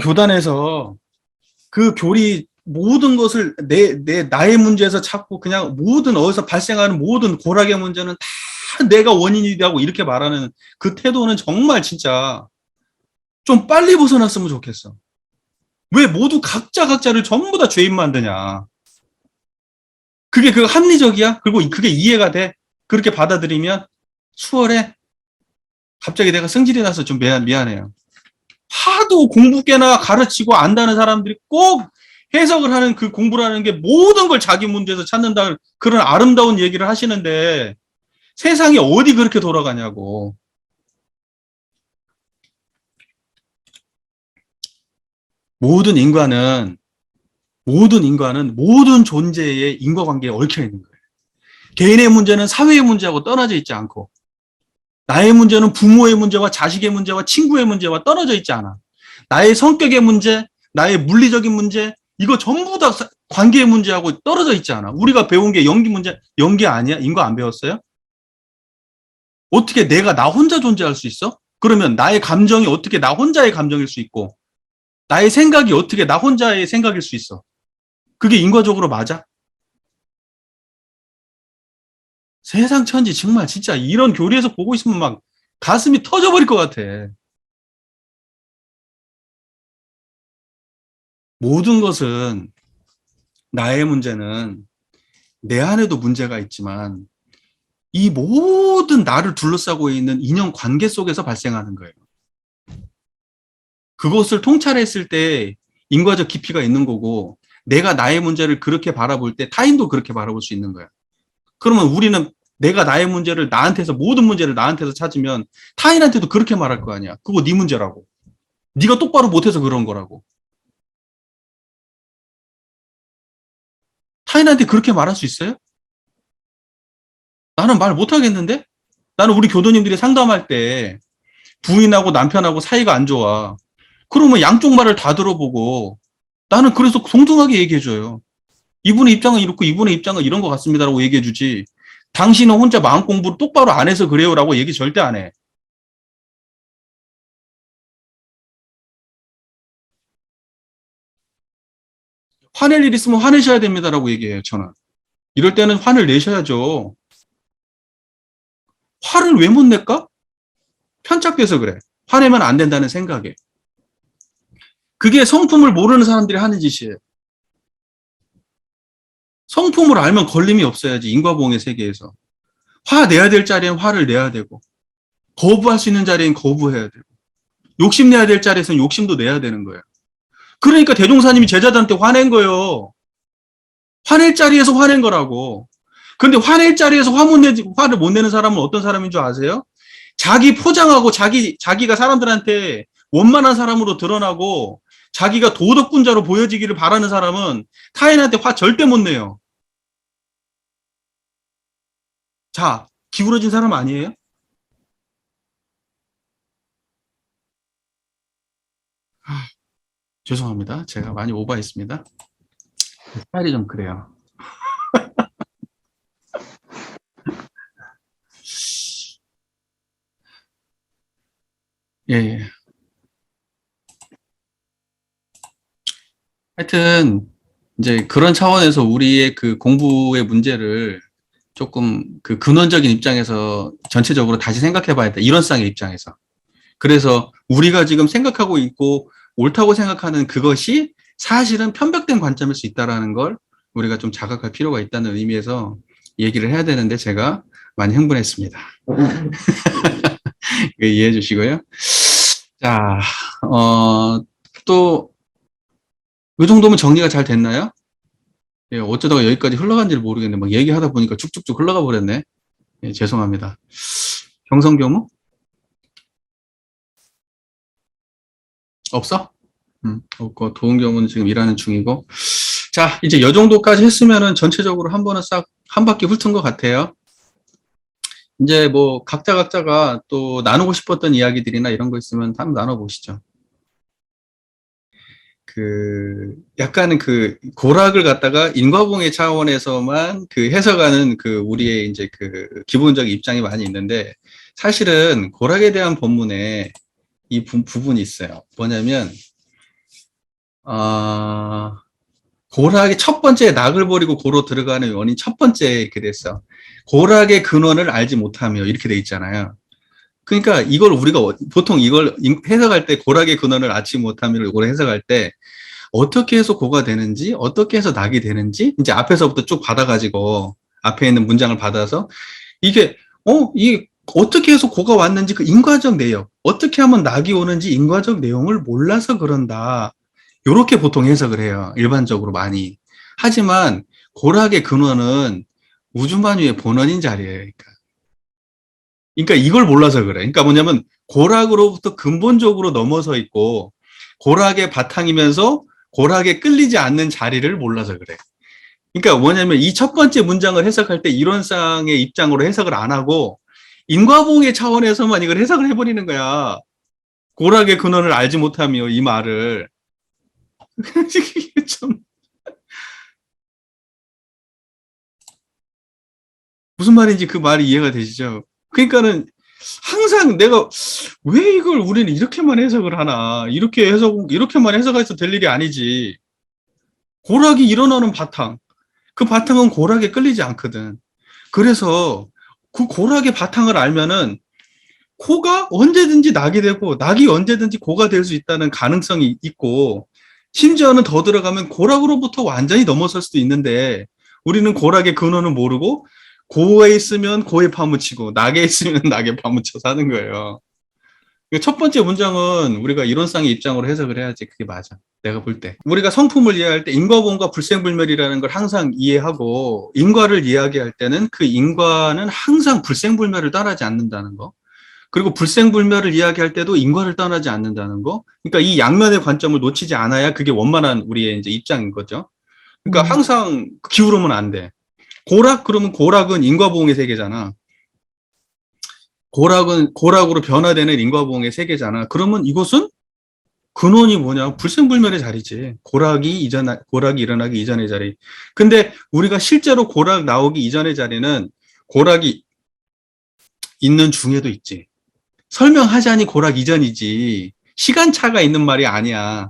교단에서 그 교리 모든 것을 나의 문제에서 찾고 그냥 모든 어디서 발생하는 모든 고락의 문제는 다 내가 원인이라고 하고 이렇게 말하는 그 태도는 정말 진짜 좀 빨리 벗어났으면 좋겠어. 왜 모두 각자를 전부 다 죄인 만드냐. 그게 그 합리적이야? 그리고 그게 이해가 돼? 그렇게 받아들이면 수월해? 갑자기 내가 승질이 나서 좀 미안해요. 하도 공부 꽤나 가르치고 안다는 사람들이 꼭 해석을 하는 그 공부라는 게 모든 걸 자기 문제에서 찾는다 그런 아름다운 얘기를 하시는데 세상이 어디 그렇게 돌아가냐고. 모든 인간은 모든 존재의 인과관계에 얽혀 있는 거예요. 개인의 문제는 사회의 문제하고 떨어져 있지 않고 나의 문제는 부모의 문제와 자식의 문제와 친구의 문제와 떨어져 있지 않아. 나의 성격의 문제, 나의 물리적인 문제, 이거 전부 다 관계의 문제하고 떨어져 있지 않아. 우리가 배운 게 연기 문제, 연기 아니야? 인과 안 배웠어요? 어떻게 내가 나 혼자 존재할 수 있어? 그러면 나의 감정이 어떻게 나 혼자의 감정일 수 있고, 나의 생각이 어떻게 나 혼자의 생각일 수 있어? 그게 인과적으로 맞아? 세상 천지 정말 진짜 이런 교리에서 보고 있으면 막 가슴이 터져버릴 것 같아. 모든 것은 나의 문제는 내 안에도 문제가 있지만 이 모든 나를 둘러싸고 있는 인연 관계 속에서 발생하는 거예요. 그것을 통찰했을 때 인과적 깊이가 있는 거고 내가 나의 문제를 그렇게 바라볼 때 타인도 그렇게 바라볼 수 있는 거야. 그러면 우리는 내가 나의 문제를 나한테서 모든 문제를 나한테서 찾으면 타인한테도 그렇게 말할 거 아니야. 그거 네 문제라고. 네가 똑바로 못해서 그런 거라고. 타인한테 그렇게 말할 수 있어요? 나는 말 못하겠는데? 나는 우리 교도님들이 상담할 때 부인하고 남편하고 사이가 안 좋아. 그러면 양쪽 말을 다 들어보고 나는 그래서 동등하게 얘기해줘요. 이분의 입장은 이렇고 이분의 입장은 이런 것 같습니다라고 얘기해주지. 당신은 혼자 마음 공부를 똑바로 안 해서 그래요라고 얘기 절대 안 해. 화낼 일 있으면 화내셔야 됩니다라고 얘기해요, 저는. 이럴 때는 화를 내셔야죠. 화를 왜 못 낼까? 편착돼서 그래. 화내면 안 된다는 생각에. 그게 성품을 모르는 사람들이 하는 짓이에요. 성품을 알면 걸림이 없어야지, 인과보응의 세계에서. 화 내야 될 자리엔 화를 내야 되고, 거부할 수 있는 자리엔 거부해야 되고, 욕심 내야 될 자리에서는 욕심도 내야 되는 거예요. 그러니까 대종사님이 제자들한테 화낸 거예요. 화낼 자리에서 화낸 거라고. 근데 화낼 자리에서 화를 못 내는 사람은 어떤 사람인 줄 아세요? 자기 포장하고 자기가 사람들한테 원만한 사람으로 드러나고 자기가 도덕군자로 보여지기를 바라는 사람은 타인한테 화 절대 못 내요. 자, 기울어진 사람 아니에요? 아, 죄송합니다. 제가 많이 오버했습니다. 스타일이 좀 그래요. 예, 예. 하여튼 이제 그런 차원에서 우리의 그 공부의 문제를 조금 그 근원적인 입장에서 전체적으로 다시 생각해 봐야 돼. 이론상의 입장에서. 그래서 우리가 지금 생각하고 있고 옳다고 생각하는 그것이 사실은 편벽된 관점일 수 있다라는 걸 우리가 좀 자각할 필요가 있다는 의미에서 얘기를 해야 되는데 제가 많이 흥분했습니다. 이해해 주시고요. 자, 또, 이 정도면 정리가 잘 됐나요? 예, 어쩌다가 여기까지 흘러간지를 모르겠네. 막 얘기하다 보니까 쭉쭉쭉 흘러가 버렸네. 예, 죄송합니다. 경성교무? 없어? 없고, 도은교무는 지금 일하는 중이고. 자, 이제 이 정도까지 했으면은 전체적으로 한 번은 싹, 한 바퀴 훑은 것 같아요. 이제 뭐, 각자가 또 나누고 싶었던 이야기들이나 이런 거 있으면 한번 나눠보시죠. 약간은 고락을 갖다가 인과봉의 차원에서만 해석하는 우리의 이제 기본적인 입장이 많이 있는데, 사실은 고락에 대한 본문에 이 부분이 있어요. 뭐냐면, 고락의 첫 번째 낙을 버리고 고로 들어가는 원인 첫 번째 그랬어. 고락의 근원을 알지 못하며 이렇게 돼 있잖아요. 그러니까 이걸 우리가 보통 이걸 해석할 때 고락의 근원을 알지 못하며 이걸 해석할 때 어떻게 해서 고가 되는지, 어떻게 해서 낙이 되는지, 이제 앞에서부터 쭉 받아가지고, 앞에 있는 문장을 받아서, 이게, 이게 어떻게 해서 고가 왔는지 그 인과적 내용, 어떻게 하면 낙이 오는지 인과적 내용을 몰라서 그런다. 요렇게 보통 해석을 해요. 일반적으로 많이. 하지만, 고락의 근원은 우주만유의 본원인 자리예요. 그러니까 이걸 몰라서 그래. 그러니까 뭐냐면, 고락으로부터 근본적으로 넘어서 있고, 고락의 바탕이면서 고락에 끌리지 않는 자리를 몰라서 그래. 그러니까 뭐냐면 이 첫 번째 문장을 해석할 때 이론상의 입장으로 해석을 안 하고 인과봉의 차원에서만 이걸 해석을 해버리는 거야. 고락의 근원을 알지 못하며 이 말을. 참 무슨 말인지 그 말이 이해가 되시죠? 그러니까는 항상 내가 왜 이걸 우리는 이렇게만 해석을 하나? 이렇게만 해석해서 될 일이 아니지. 고락이 일어나는 바탕. 그 바탕은 고락에 끌리지 않거든. 그래서 그 고락의 바탕을 알면은 고가 언제든지 낙이 되고 낙이 언제든지 고가 될 수 있다는 가능성이 있고 심지어는 더 들어가면 고락으로부터 완전히 넘어설 수도 있는데 우리는 고락의 근원을 모르고 고에 있으면 고에 파묻히고 낙에 있으면 낙에 파묻혀 사는 거예요. 첫 번째 문장은 우리가 이론상의 입장으로 해석을 해야지 그게 맞아. 내가 볼 때. 우리가 성품을 이해할 때 인과본과 불생불멸이라는 걸 항상 이해하고 인과를 이야기할 때는 그 인과는 항상 불생불멸을 떠나지 않는다는 거. 그리고 불생불멸을 이야기할 때도 인과를 떠나지 않는다는 거. 그러니까 이 양면의 관점을 놓치지 않아야 그게 원만한 우리의 이제 입장인 거죠. 그러니까 항상 기울으면 안 돼. 고락 그러면 고락은 인과보응의 세계잖아. 고락으로 변화되는 인과보응의 세계잖아. 그러면 이것은 근원이 뭐냐? 불생불멸의 자리지. 고락이 일어나기 이전의 자리. 근데 우리가 실제로 고락 나오기 이전의 자리는 고락이 있는 중에도 있지. 설명하자니 고락 이전이지. 시간차가 있는 말이 아니야.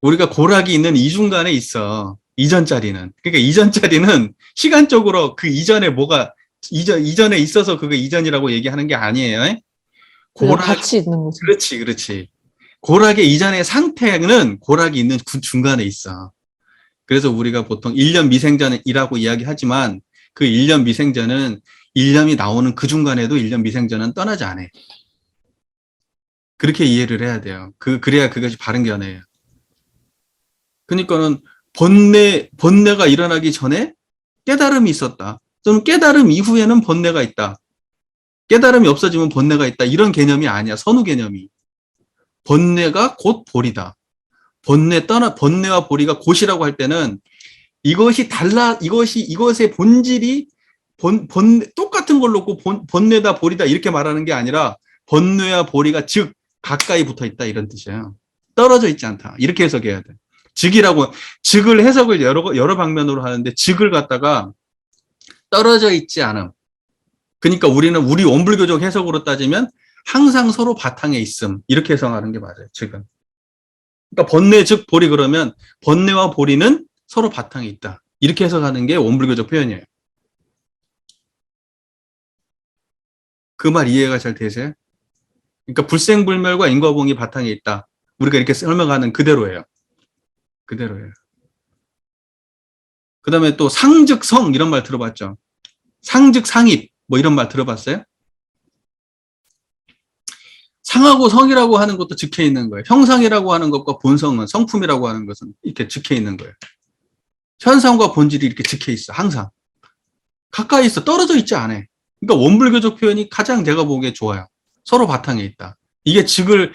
우리가 고락이 있는 이 중간에 있어. 이전 자리는. 그러니까 이전 자리는 시간적으로 그 이전에 이전에 있어서 그거 이전이라고 얘기하는 게 아니에요. 그냥 같이 있는 거죠. 그렇지. 고락의 이전의 상태는 고락이 있는 중간에 있어. 그래서 우리가 보통 1년 미생전이라고 이야기하지만 그 1년 미생전은 1년이 나오는 그 중간에도 1년 미생전은 떠나지 않아. 그렇게 이해를 해야 돼요. 그래야 그것이 바른 견해예요. 그러니까는 번뇌가 일어나기 전에 깨달음이 있었다. 또는 깨달음 이후에는 번뇌가 있다. 깨달음이 없어지면 번뇌가 있다. 이런 개념이 아니야. 선우 개념이. 번뇌가 곧 보리다. 번뇌와 보리가 곧이라고 할 때는 이것의 본질이 똑같은 걸 놓고 번뇌다, 보리다 이렇게 말하는 게 아니라 번뇌와 보리가 즉 가까이 붙어 있다 이런 뜻이에요. 떨어져 있지 않다. 이렇게 해석해야 돼. 즉을 해석을 여러 방면으로 하는데 즉을 갖다가 떨어져 있지 않음. 그러니까 우리 원불교적 해석으로 따지면 항상 서로 바탕에 있음. 이렇게 해석하는 게 맞아요. 즉은. 그러니까 번뇌 즉 보리 그러면 번뇌와 보리는 서로 바탕에 있다. 이렇게 해석하는 게 원불교적 표현이에요. 그 말 이해가 잘 되세요? 그러니까 불생불멸과 인과보응이 바탕에 있다. 우리가 이렇게 설명하는 그대로예요. 그대로예요. 그 다음에 또 상즉성 이런 말 들어봤죠? 상즉상입 뭐 이런 말 들어봤어요? 상하고 성이라고 하는 것도 적혀 있는 거예요. 형상이라고 하는 것과 본성은, 성품이라고 하는 것은 이렇게 적혀 있는 거예요. 현상과 본질이 이렇게 적혀 있어, 항상. 가까이 있어, 떨어져 있지 않아. 그러니까 원불교적 표현이 가장 내가 보기에 좋아요. 서로 바탕에 있다. 이게 즉을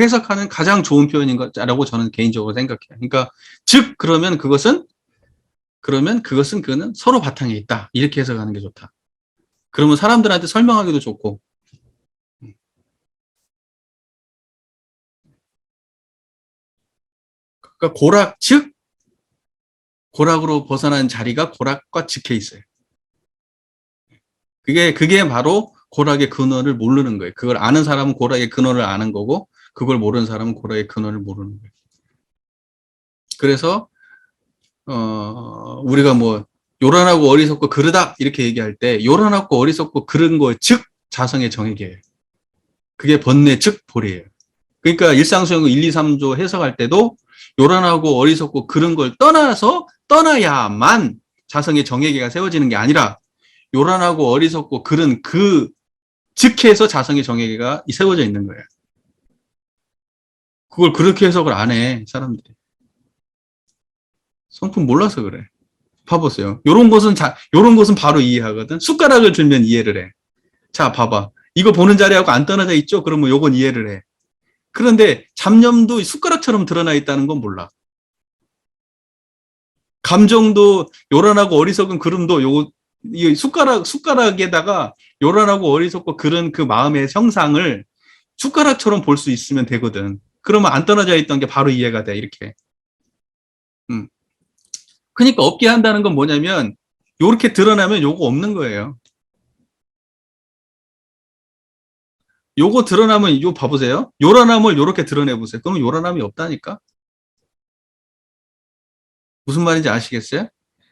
해석하는 가장 좋은 표현인 거라고 저는 개인적으로 생각해요. 그러니까 그러면 그거는 서로 바탕에 있다. 이렇게 해석하는 게 좋다. 그러면 사람들한테 설명하기도 좋고. 그러니까 고락으로 벗어난 자리가 고락과 적혀 있어요. 그게 바로 고락의 근원을 모르는 거예요. 그걸 아는 사람은 고락의 근원을 아는 거고, 그걸 모르는 사람은 고락의 근원을 모르는 거예요. 그래서, 우리가 뭐, 요란하고 어리석고 그르다, 이렇게 얘기할 때, 요란하고 어리석고 그른 거, 즉, 자성의 정액이에요. 그게 번뇌, 즉, 보리예요. 그러니까 일상수용 1, 2, 3조 해석할 때도, 요란하고 어리석고 그른 걸 떠나야만 자성의 정액이가 세워지는 게 아니라, 요란하고 어리석고 그른 그 즉해서 자성의 정액이 세워져 있는 거예요. 그걸 그렇게 해석을 안 해, 사람들이. 성품 몰라서 그래. 봐보세요. 요런 것은 바로 이해하거든. 숟가락을 들면 이해를 해. 자, 봐봐. 이거 보는 자리하고 안 떨어져 있죠? 그러면 요건 이해를 해. 그런데 잡념도 숟가락처럼 드러나 있다는 건 몰라. 감정도 요란하고 어리석은 그름도 이 숟가락에다가 요란하고 어리석고 그런 그 마음의 형상을 숟가락처럼 볼 수 있으면 되거든. 그러면 안 떨어져 있던 게 바로 이해가 돼, 이렇게. 그러니까 없게 한다는 건 뭐냐면, 요렇게 드러나면 요거 없는 거예요. 요거 드러나면, 요 봐보세요. 요란함을 요렇게 드러내보세요. 그러면 요란함이 없다니까? 무슨 말인지 아시겠어요?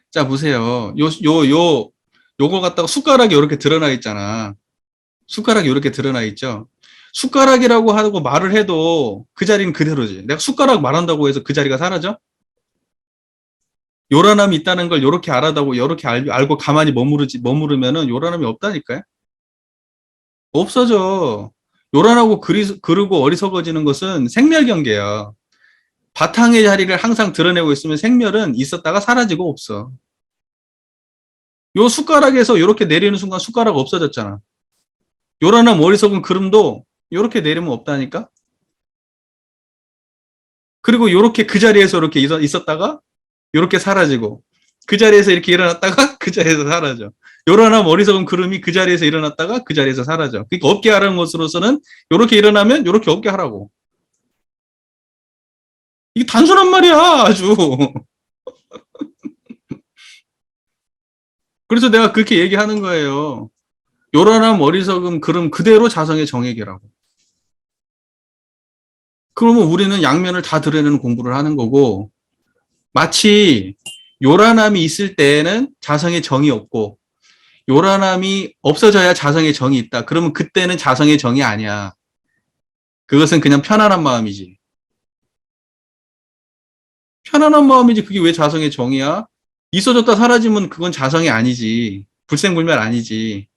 자, 보세요. 요거 갖다가 숟가락이 요렇게 드러나 있잖아. 숟가락이 이렇게 드러나 있죠. 숟가락이라고 하고 말을 해도 그 자리는 그대로지. 내가 숟가락 말한다고 해서 그 자리가 사라져? 요란함이 있다는 걸 요렇게 알아다고 요렇게 알고 가만히 머무르면은 요란함이 없다니까요. 없어져. 요란하고 그르고 어리석어지는 것은 생멸경계야. 바탕의 자리를 항상 드러내고 있으면 생멸은 있었다가 사라지고 없어. 요 숟가락에서 요렇게 내리는 순간 숟가락 없어졌잖아. 요란함 어리석은 그름도 요렇게 내리면 없다니까? 그리고 요렇게 그 자리에서 이렇게 있었다가 요렇게 사라지고, 그 자리에서 이렇게 일어났다가 그 자리에서 사라져. 요란함 어리석은 그름이 그 자리에서 일어났다가 그 자리에서 사라져. 그러니까 없게 하라는 것으로서는 요렇게 일어나면 요렇게 없게 하라고. 이게 단순한 말이야, 아주. 그래서 내가 그렇게 얘기하는 거예요. 요란함 어리석음 그름 그대로 자성의 정액이라고. 그러면 우리는 양면을 다 드러내는 공부를 하는 거고, 마치 요란함이 있을 때에는 자성의 정이 없고, 요란함이 없어져야 자성의 정이 있다. 그러면 그때는 자성의 정이 아니야. 그것은 그냥 편안한 마음이지. 편안한 마음이지 그게 왜 자성의 정이야? 있어졌다 사라지면 그건 자성이 아니지. 불생불멸 아니지.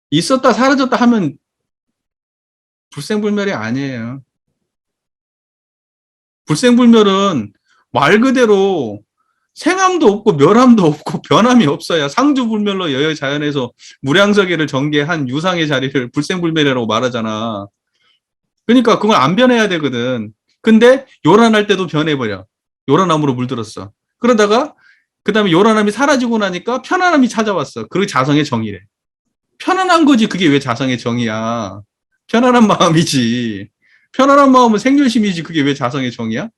있었다 사라졌다 하면 불생불멸이 아니에요. 불생불멸은 말 그대로 생함도 없고 멸함도 없고 변함이 없어야 상주불멸로 여여자연에서 무량서계를 전개한 유상의 자리를 불생불멸이라고 말하잖아. 그러니까 그건 안 변해야 되거든. 근데 요란할 때도 변해버려. 요란함으로 물들었어. 그러다가 그 다음에 요란함이 사라지고 나니까 편안함이 찾아왔어. 그게 자성의 정의래. 편안한 거지 그게 왜 자성의 정의야. 편안한 마음이지. 편안한 마음은 생멸심이지 그게 왜 자성의 정의야?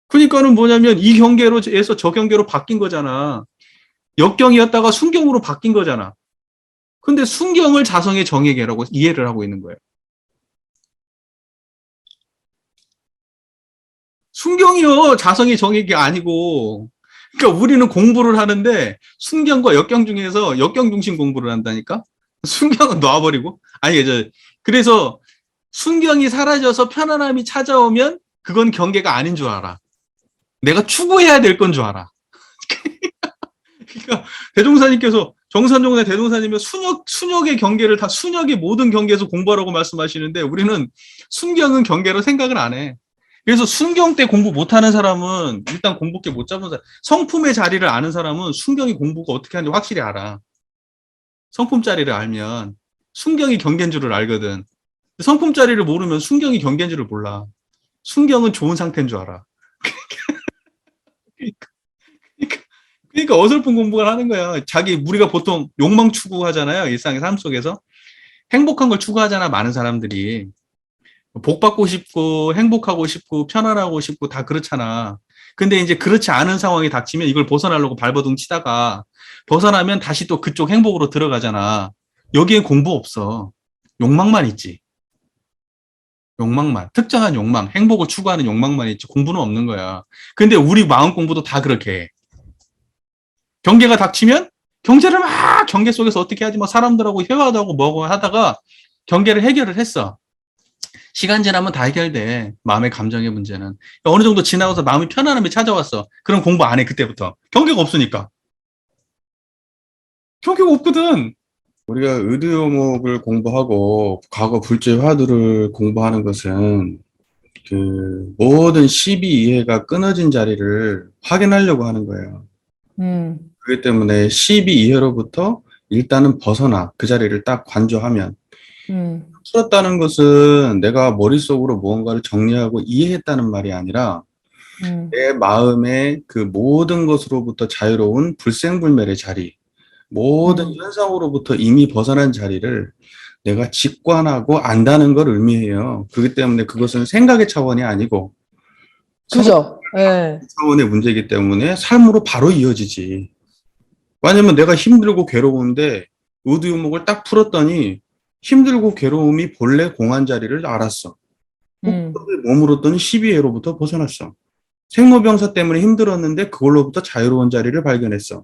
그러니까는 뭐냐면 이 경계로에서 저 경계로 바뀐 거잖아. 역경이었다가 순경으로 바뀐 거잖아. 근데 순경을 자성의 정의계라고 이해를 하고 있는 거예요. 순경이요. 자성의 정의계 아니고. 그러니까 우리는 공부를 하는데 순경과 역경 중에서 역경 중심 공부를 한다니까? 순경은 놔버리고. 아니, 그래서 순경이 사라져서 편안함이 찾아오면 그건 경계가 아닌 줄 알아. 내가 추구해야 될 건 줄 알아. 그러니까 대종사님께서 정산종의 대종사님이 순역의 경계를 다 순역의 모든 경계에서 공부하라고 말씀하시는데 우리는 순경은 경계로 생각을 안 해. 그래서 순경 때 공부 못하는 사람은 일단 공부께 못 잡은 사람, 성품의 자리를 아는 사람은 순경이 공부가 어떻게 하는지 확실히 알아. 성품 자리를 알면 순경이 경계인 줄을 알거든. 성품 자리를 모르면 순경이 경계인 줄을 몰라. 순경은 좋은 상태인 줄 알아. 그러니까, 그러니까 어설픈 공부를 하는 거야. 우리가 보통 욕망 추구하잖아요. 일상의 삶 속에서. 행복한 걸 추구하잖아, 많은 사람들이. 복 받고 싶고, 행복하고 싶고, 편안하고 싶고, 다 그렇잖아. 근데 이제 그렇지 않은 상황이 닥치면 이걸 벗어나려고 발버둥 치다가 벗어나면 다시 또 그쪽 행복으로 들어가잖아. 여기에 공부 없어. 욕망만 있지. 욕망만. 특정한 욕망, 행복을 추구하는 욕망만 있지. 공부는 없는 거야. 근데 우리 마음 공부도 다 그렇게 해. 경계가 닥치면 경제를 막 경계 속에서 어떻게 하지? 뭐 사람들하고 회화도 하고 뭐고 하다가 경계를 해결을 했어. 시간 지나면 다 해결돼. 마음의 감정의 문제는. 어느 정도 지나가서 마음이 편안함이 찾아왔어. 그럼 공부 안 해, 그때부터. 경계가 없으니까. 경계가 없거든. 우리가 의료목을 공부하고 과거 불제 화두를 공부하는 것은 그 모든 12이해가 끊어진 자리를 확인하려고 하는 거예요. 그렇기 때문에 12이해로부터 일단은 벗어나 그 자리를 딱 관조하면 풀었다는 것은 내가 머릿속으로 무언가를 정리하고 이해했다는 말이 아니라 내 마음의 그 모든 것으로부터 자유로운 불생불멸의 자리, 모든 현상으로부터 이미 벗어난 자리를 내가 직관하고 안다는 걸 의미해요. 그렇기 때문에 그것은 생각의 차원이 아니고 그죠? 예. 차원의 문제이기 때문에 삶으로 바로 이어지지. 왜냐면 내가 힘들고 괴로운데 의두유목을 딱 풀었더니 힘들고 괴로움이 본래 공한 자리를 알았어. 머물렀더니 12회로부터 벗어났어. 생로병사 때문에 힘들었는데 그걸로부터 자유로운 자리를 발견했어.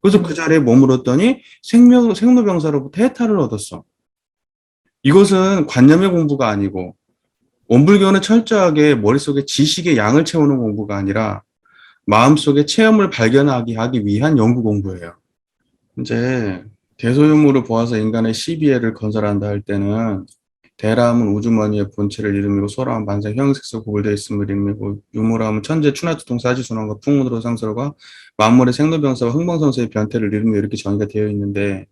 그래서 그 자리에 머물렀더니 생로병사로부터 해탈을 얻었어. 이것은 관념의 공부가 아니고 원불교는 철저하게 머릿속에 지식의 양을 채우는 공부가 아니라 마음속에 체험을 발견하게 하기 위한 연구 공부예요. 이제 대소유물을 보아서 인간의 12회를 건설한다 할 때는 대라함은 우주머니의 본체를 이름이고 소라함은 만상 형색서 구별되어 있음을 이름이고 유무라함은 천재 추나투통 사지순환과 풍문으로 상설과 만물의 생로병사와 흥방성쇠의 변태를 이름으로 이렇게 정의가 되어 있는데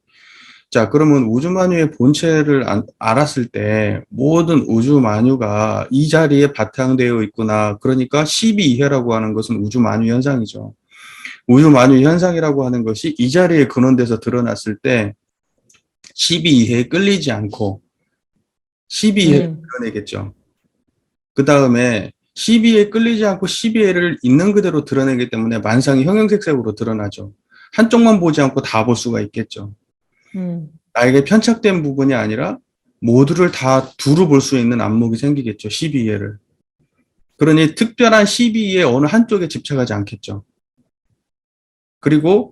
자 그러면 우주만유의 본체를 알았을 때 모든 우주만유가 이 자리에 바탕되어 있구나. 그러니까 12이해라고 하는 것은 우주만유 현상이죠. 우주만유 현상이라고 하는 것이 이 자리에 근원돼서 드러났을 때 12이해에 끌리지 않고 12이해를 드러내겠죠. 그 다음에 12이해에 끌리지 않고 12이해를 있는 그대로 드러내기 때문에 만상이 형형색색으로 드러나죠. 한쪽만 보지 않고 다 볼 수가 있겠죠. 나에게 편착된 부분이 아니라 모두를 다 두루 볼 수 있는 안목이 생기겠죠. 12이해를. 그러니 특별한 12이해 어느 한쪽에 집착하지 않겠죠. 그리고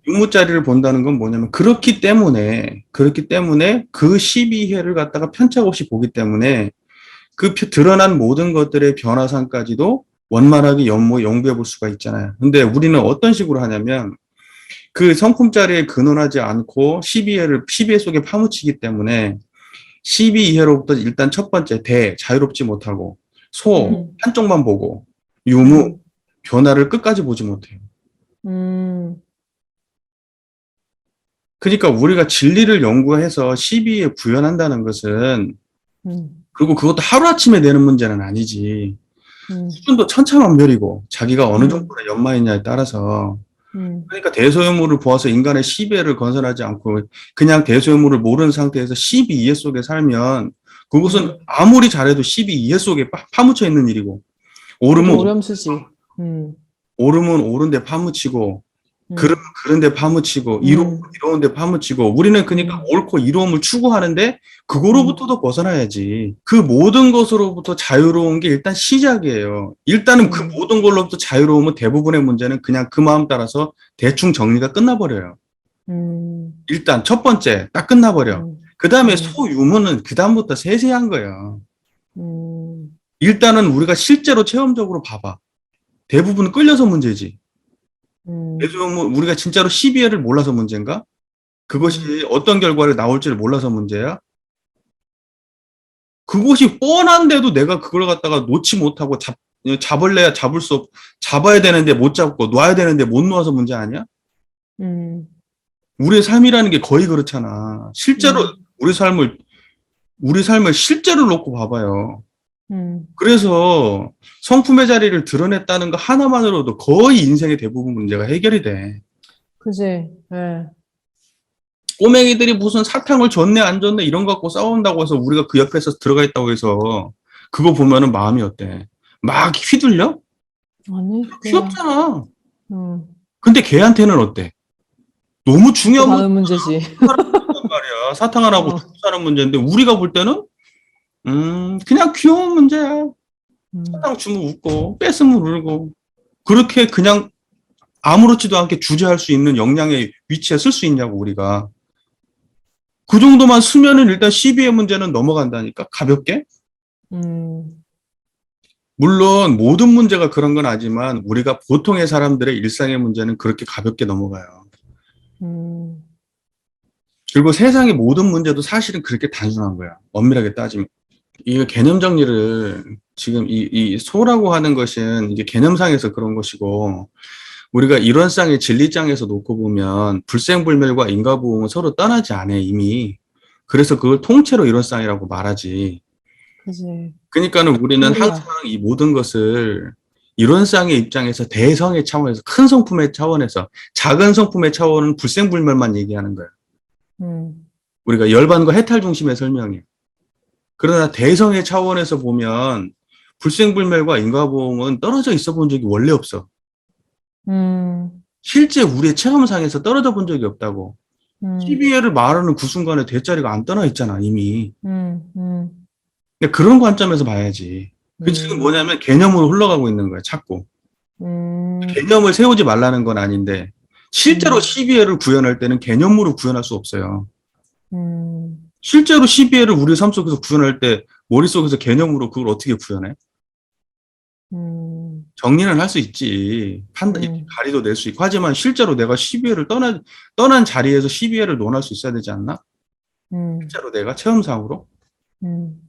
유무자리를 본다는 건 뭐냐면 그렇기 때문에 그 12이해를 갖다가 편착 없이 보기 때문에 그 드러난 모든 것들의 변화상까지도 원만하게 연구해 볼 수가 있잖아요. 근데 우리는 어떤 식으로 하냐면 그 성품자리에 근원하지 않고 12회 속에 파묻히기 때문에 12이해로부터 일단 첫 번째 자유롭지 못하고 한쪽만 보고 유무 변화를 끝까지 보지 못해요. 그러니까 우리가 진리를 연구해서 12에 구현한다는 것은 그리고 그것도 하루아침에 되는 문제는 아니지. 수준도 천차만별이고 자기가 어느 정도의 연마했냐에 따라서 그러니까 대소유물을 보아서 인간의 12회를 건설하지 않고 그냥 대소유물을 모르는 상태에서 12이해 속에 살면 그것은 아무리 잘해도 12이해 속에 파묻혀 있는 일이고 오르면 오렴수지. 오르면 오른 데 파묻히고 그러면 그런 데 파묻히고 이로운 데 파묻히고 우리는 그러니까 옳고 이로움을 추구하는데 그거로부터도 벗어나야지. 그 모든 것으로부터 자유로운 게 일단 시작이에요. 일단은 그 모든 걸로부터 자유로우면 대부분의 문제는 그냥 그 마음 따라서 대충 정리가 끝나버려요. 일단 첫 번째 딱 끝나버려. 그 다음에 소유무는 그 다음부터 세세한 거예요. 일단은 우리가 실제로 체험적으로 봐봐. 대부분 끌려서 문제지. 대소유무, 우리가 진짜로 12회를 몰라서 문제인가? 그것이 어떤 결과를 나올지를 몰라서 문제야? 그것이 뻔한데도 내가 그걸 갖다가 놓지 못하고 잡을래야 잡을 수 잡아야 되는데 못 잡고 놔야 되는데 못 놓아서 문제 아니야? 음, 우리의 삶이라는 게 거의 그렇잖아. 실제로 음, 우리 삶을 실제로 놓고 봐봐요. 음, 그래서 성품의 자리를 드러냈다는 거 하나만으로도 거의 인생의 대부분 문제가 해결이 돼. 그지, 예, 꼬맹이들이 무슨 사탕을 줬네 안 줬네 이런 거 갖고 싸운다고 해서 우리가 그 옆에서 들어가 있다고 해서 그거 보면은 마음이 어때? 막 휘둘려? 아니, 그냥, 귀엽잖아. 음, 근데 걔한테는 어때? 너무 중요한 또 다른 문제지. 문제란 말이야. 사탕 하나고 어, 죽고 사는 문제인데 우리가 볼 때는 그냥 귀여운 문제야. 음, 사탕 주면 웃고 뺏으면 울고 그렇게 그냥 아무렇지도 않게 주제할 수 있는 역량의 위치에 쓸 수 있냐고 우리가. 그 정도만 쓰면은 일단 시비의 문제는 넘어간다니까 가볍게. 음, 물론 모든 문제가 그런 건 아니지만 우리가 보통의 사람들의 일상의 문제는 그렇게 가볍게 넘어가요. 음, 그리고 세상의 모든 문제도 사실은 그렇게 단순한 거야. 엄밀하게 따지면. 이 개념 정리를 지금 이 소라고 하는 것은 이게 개념상에서 그런 것이고 우리가 이론상의 진리장에서 놓고 보면 불생불멸과 인과보응은 서로 떠나지 않아 이미. 그래서 그걸 통째로 이론상이라고 말하지. 그지. 그러니까는 우리는 우리야. 항상 이 모든 것을 이론상의 입장에서 대성의 차원에서 큰 성품의 차원에서 작은 성품의 차원은 불생불멸만 얘기하는 거야. 음, 우리가 열반과 해탈 중심의 설명이에요. 그러나 대성의 차원에서 보면 불생불멸과 인과보응은 떨어져 있어 본 적이 원래 없어. 음, 실제 우리의 체험상에서 떨어져 본 적이 없다고. 음, 12회를 말하는 그 순간에 대자리가 안 떠나 있잖아, 이미. 음, 음, 근데 그런 관점에서 봐야지. 그 지금 음, 뭐냐면 개념으로 흘러가고 있는 거야, 자꾸. 음, 개념을 세우지 말라는 건 아닌데, 실제로 음, 12회를 구현할 때는 개념으로 구현할 수 없어요. 음, 실제로 12회를 우리 삶 속에서 구현할 때, 머릿속에서 개념으로 그걸 어떻게 구현해? 음, 정리는 할 수 있지. 판단, 이렇게 음, 가리도 낼 수 있고. 하지만 실제로 내가 12회를 떠난 자리에서 12회를 논할 수 있어야 되지 않나? 음, 실제로 내가 체험상으로? 음,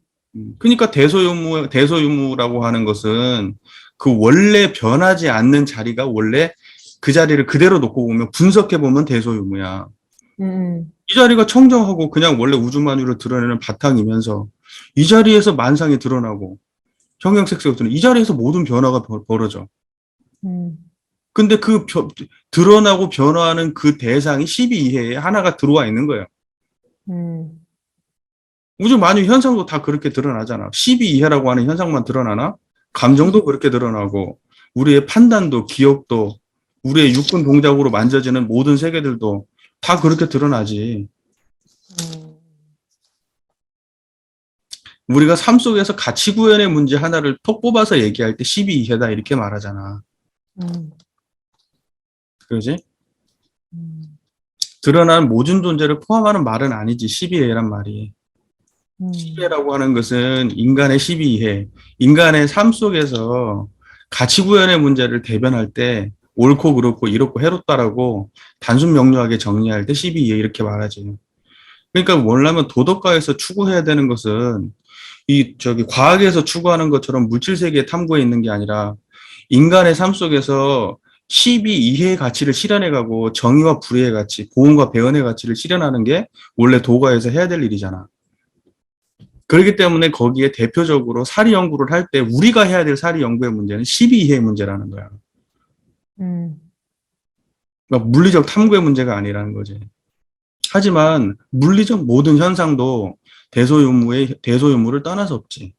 그러니까 대소유무라고 하는 것은 그 원래 변하지 않는 자리가 원래 그 자리를 그대로 놓고 보면 분석해 보면 대소유무야. 음, 이 자리가 청정하고 그냥 원래 우주만유를 드러내는 바탕이면서 이 자리에서 만상이 드러나고 형형색색이 드러나 이 자리에서 모든 변화가 벌어져. 음, 근데 드러나고 변화하는 그 대상이 12이해에 하나가 들어와 있는 거예요. 음, 우주 만유 현상도 다 그렇게 드러나잖아. 12이해라고 하는 현상만 드러나나? 감정도 그렇게 드러나고, 우리의 판단도, 기억도, 우리의 육군 동작으로 만져지는 모든 세계들도 다 그렇게 드러나지. 우리가 삶 속에서 가치 구현의 문제 하나를 톡 뽑아서 얘기할 때 12이해다 이렇게 말하잖아. 음, 그러지? 음, 드러난 모든 존재를 포함하는 말은 아니지. 12이해란 말이. 음, 12회라고 하는 것은 인간의 12회, 인간의 삶 속에서 가치 구현의 문제를 대변할 때 옳고 그렇고 이렇고 해롭다라고 단순 명료하게 정리할 때 12회 이렇게 말하지. 그러니까 뭐냐면 도덕가에서 추구해야 되는 것은 과학에서 추구하는 것처럼 물질 세계의 탐구에 있는 게 아니라 인간의 삶 속에서 12이해의 가치를 실현해가고 정의와 불의의 가치, 보응과 배은의 가치를 실현하는 게 원래 도가에서 해야 될 일이잖아. 그렇기 때문에 거기에 대표적으로 사리 연구를 할 때 우리가 해야 될 사리 연구의 문제는 12이해의 문제라는 거야. 음, 그러니까 물리적 탐구의 문제가 아니라는 거지. 하지만 물리적 모든 현상도 대소유무를 떠날 수 없지.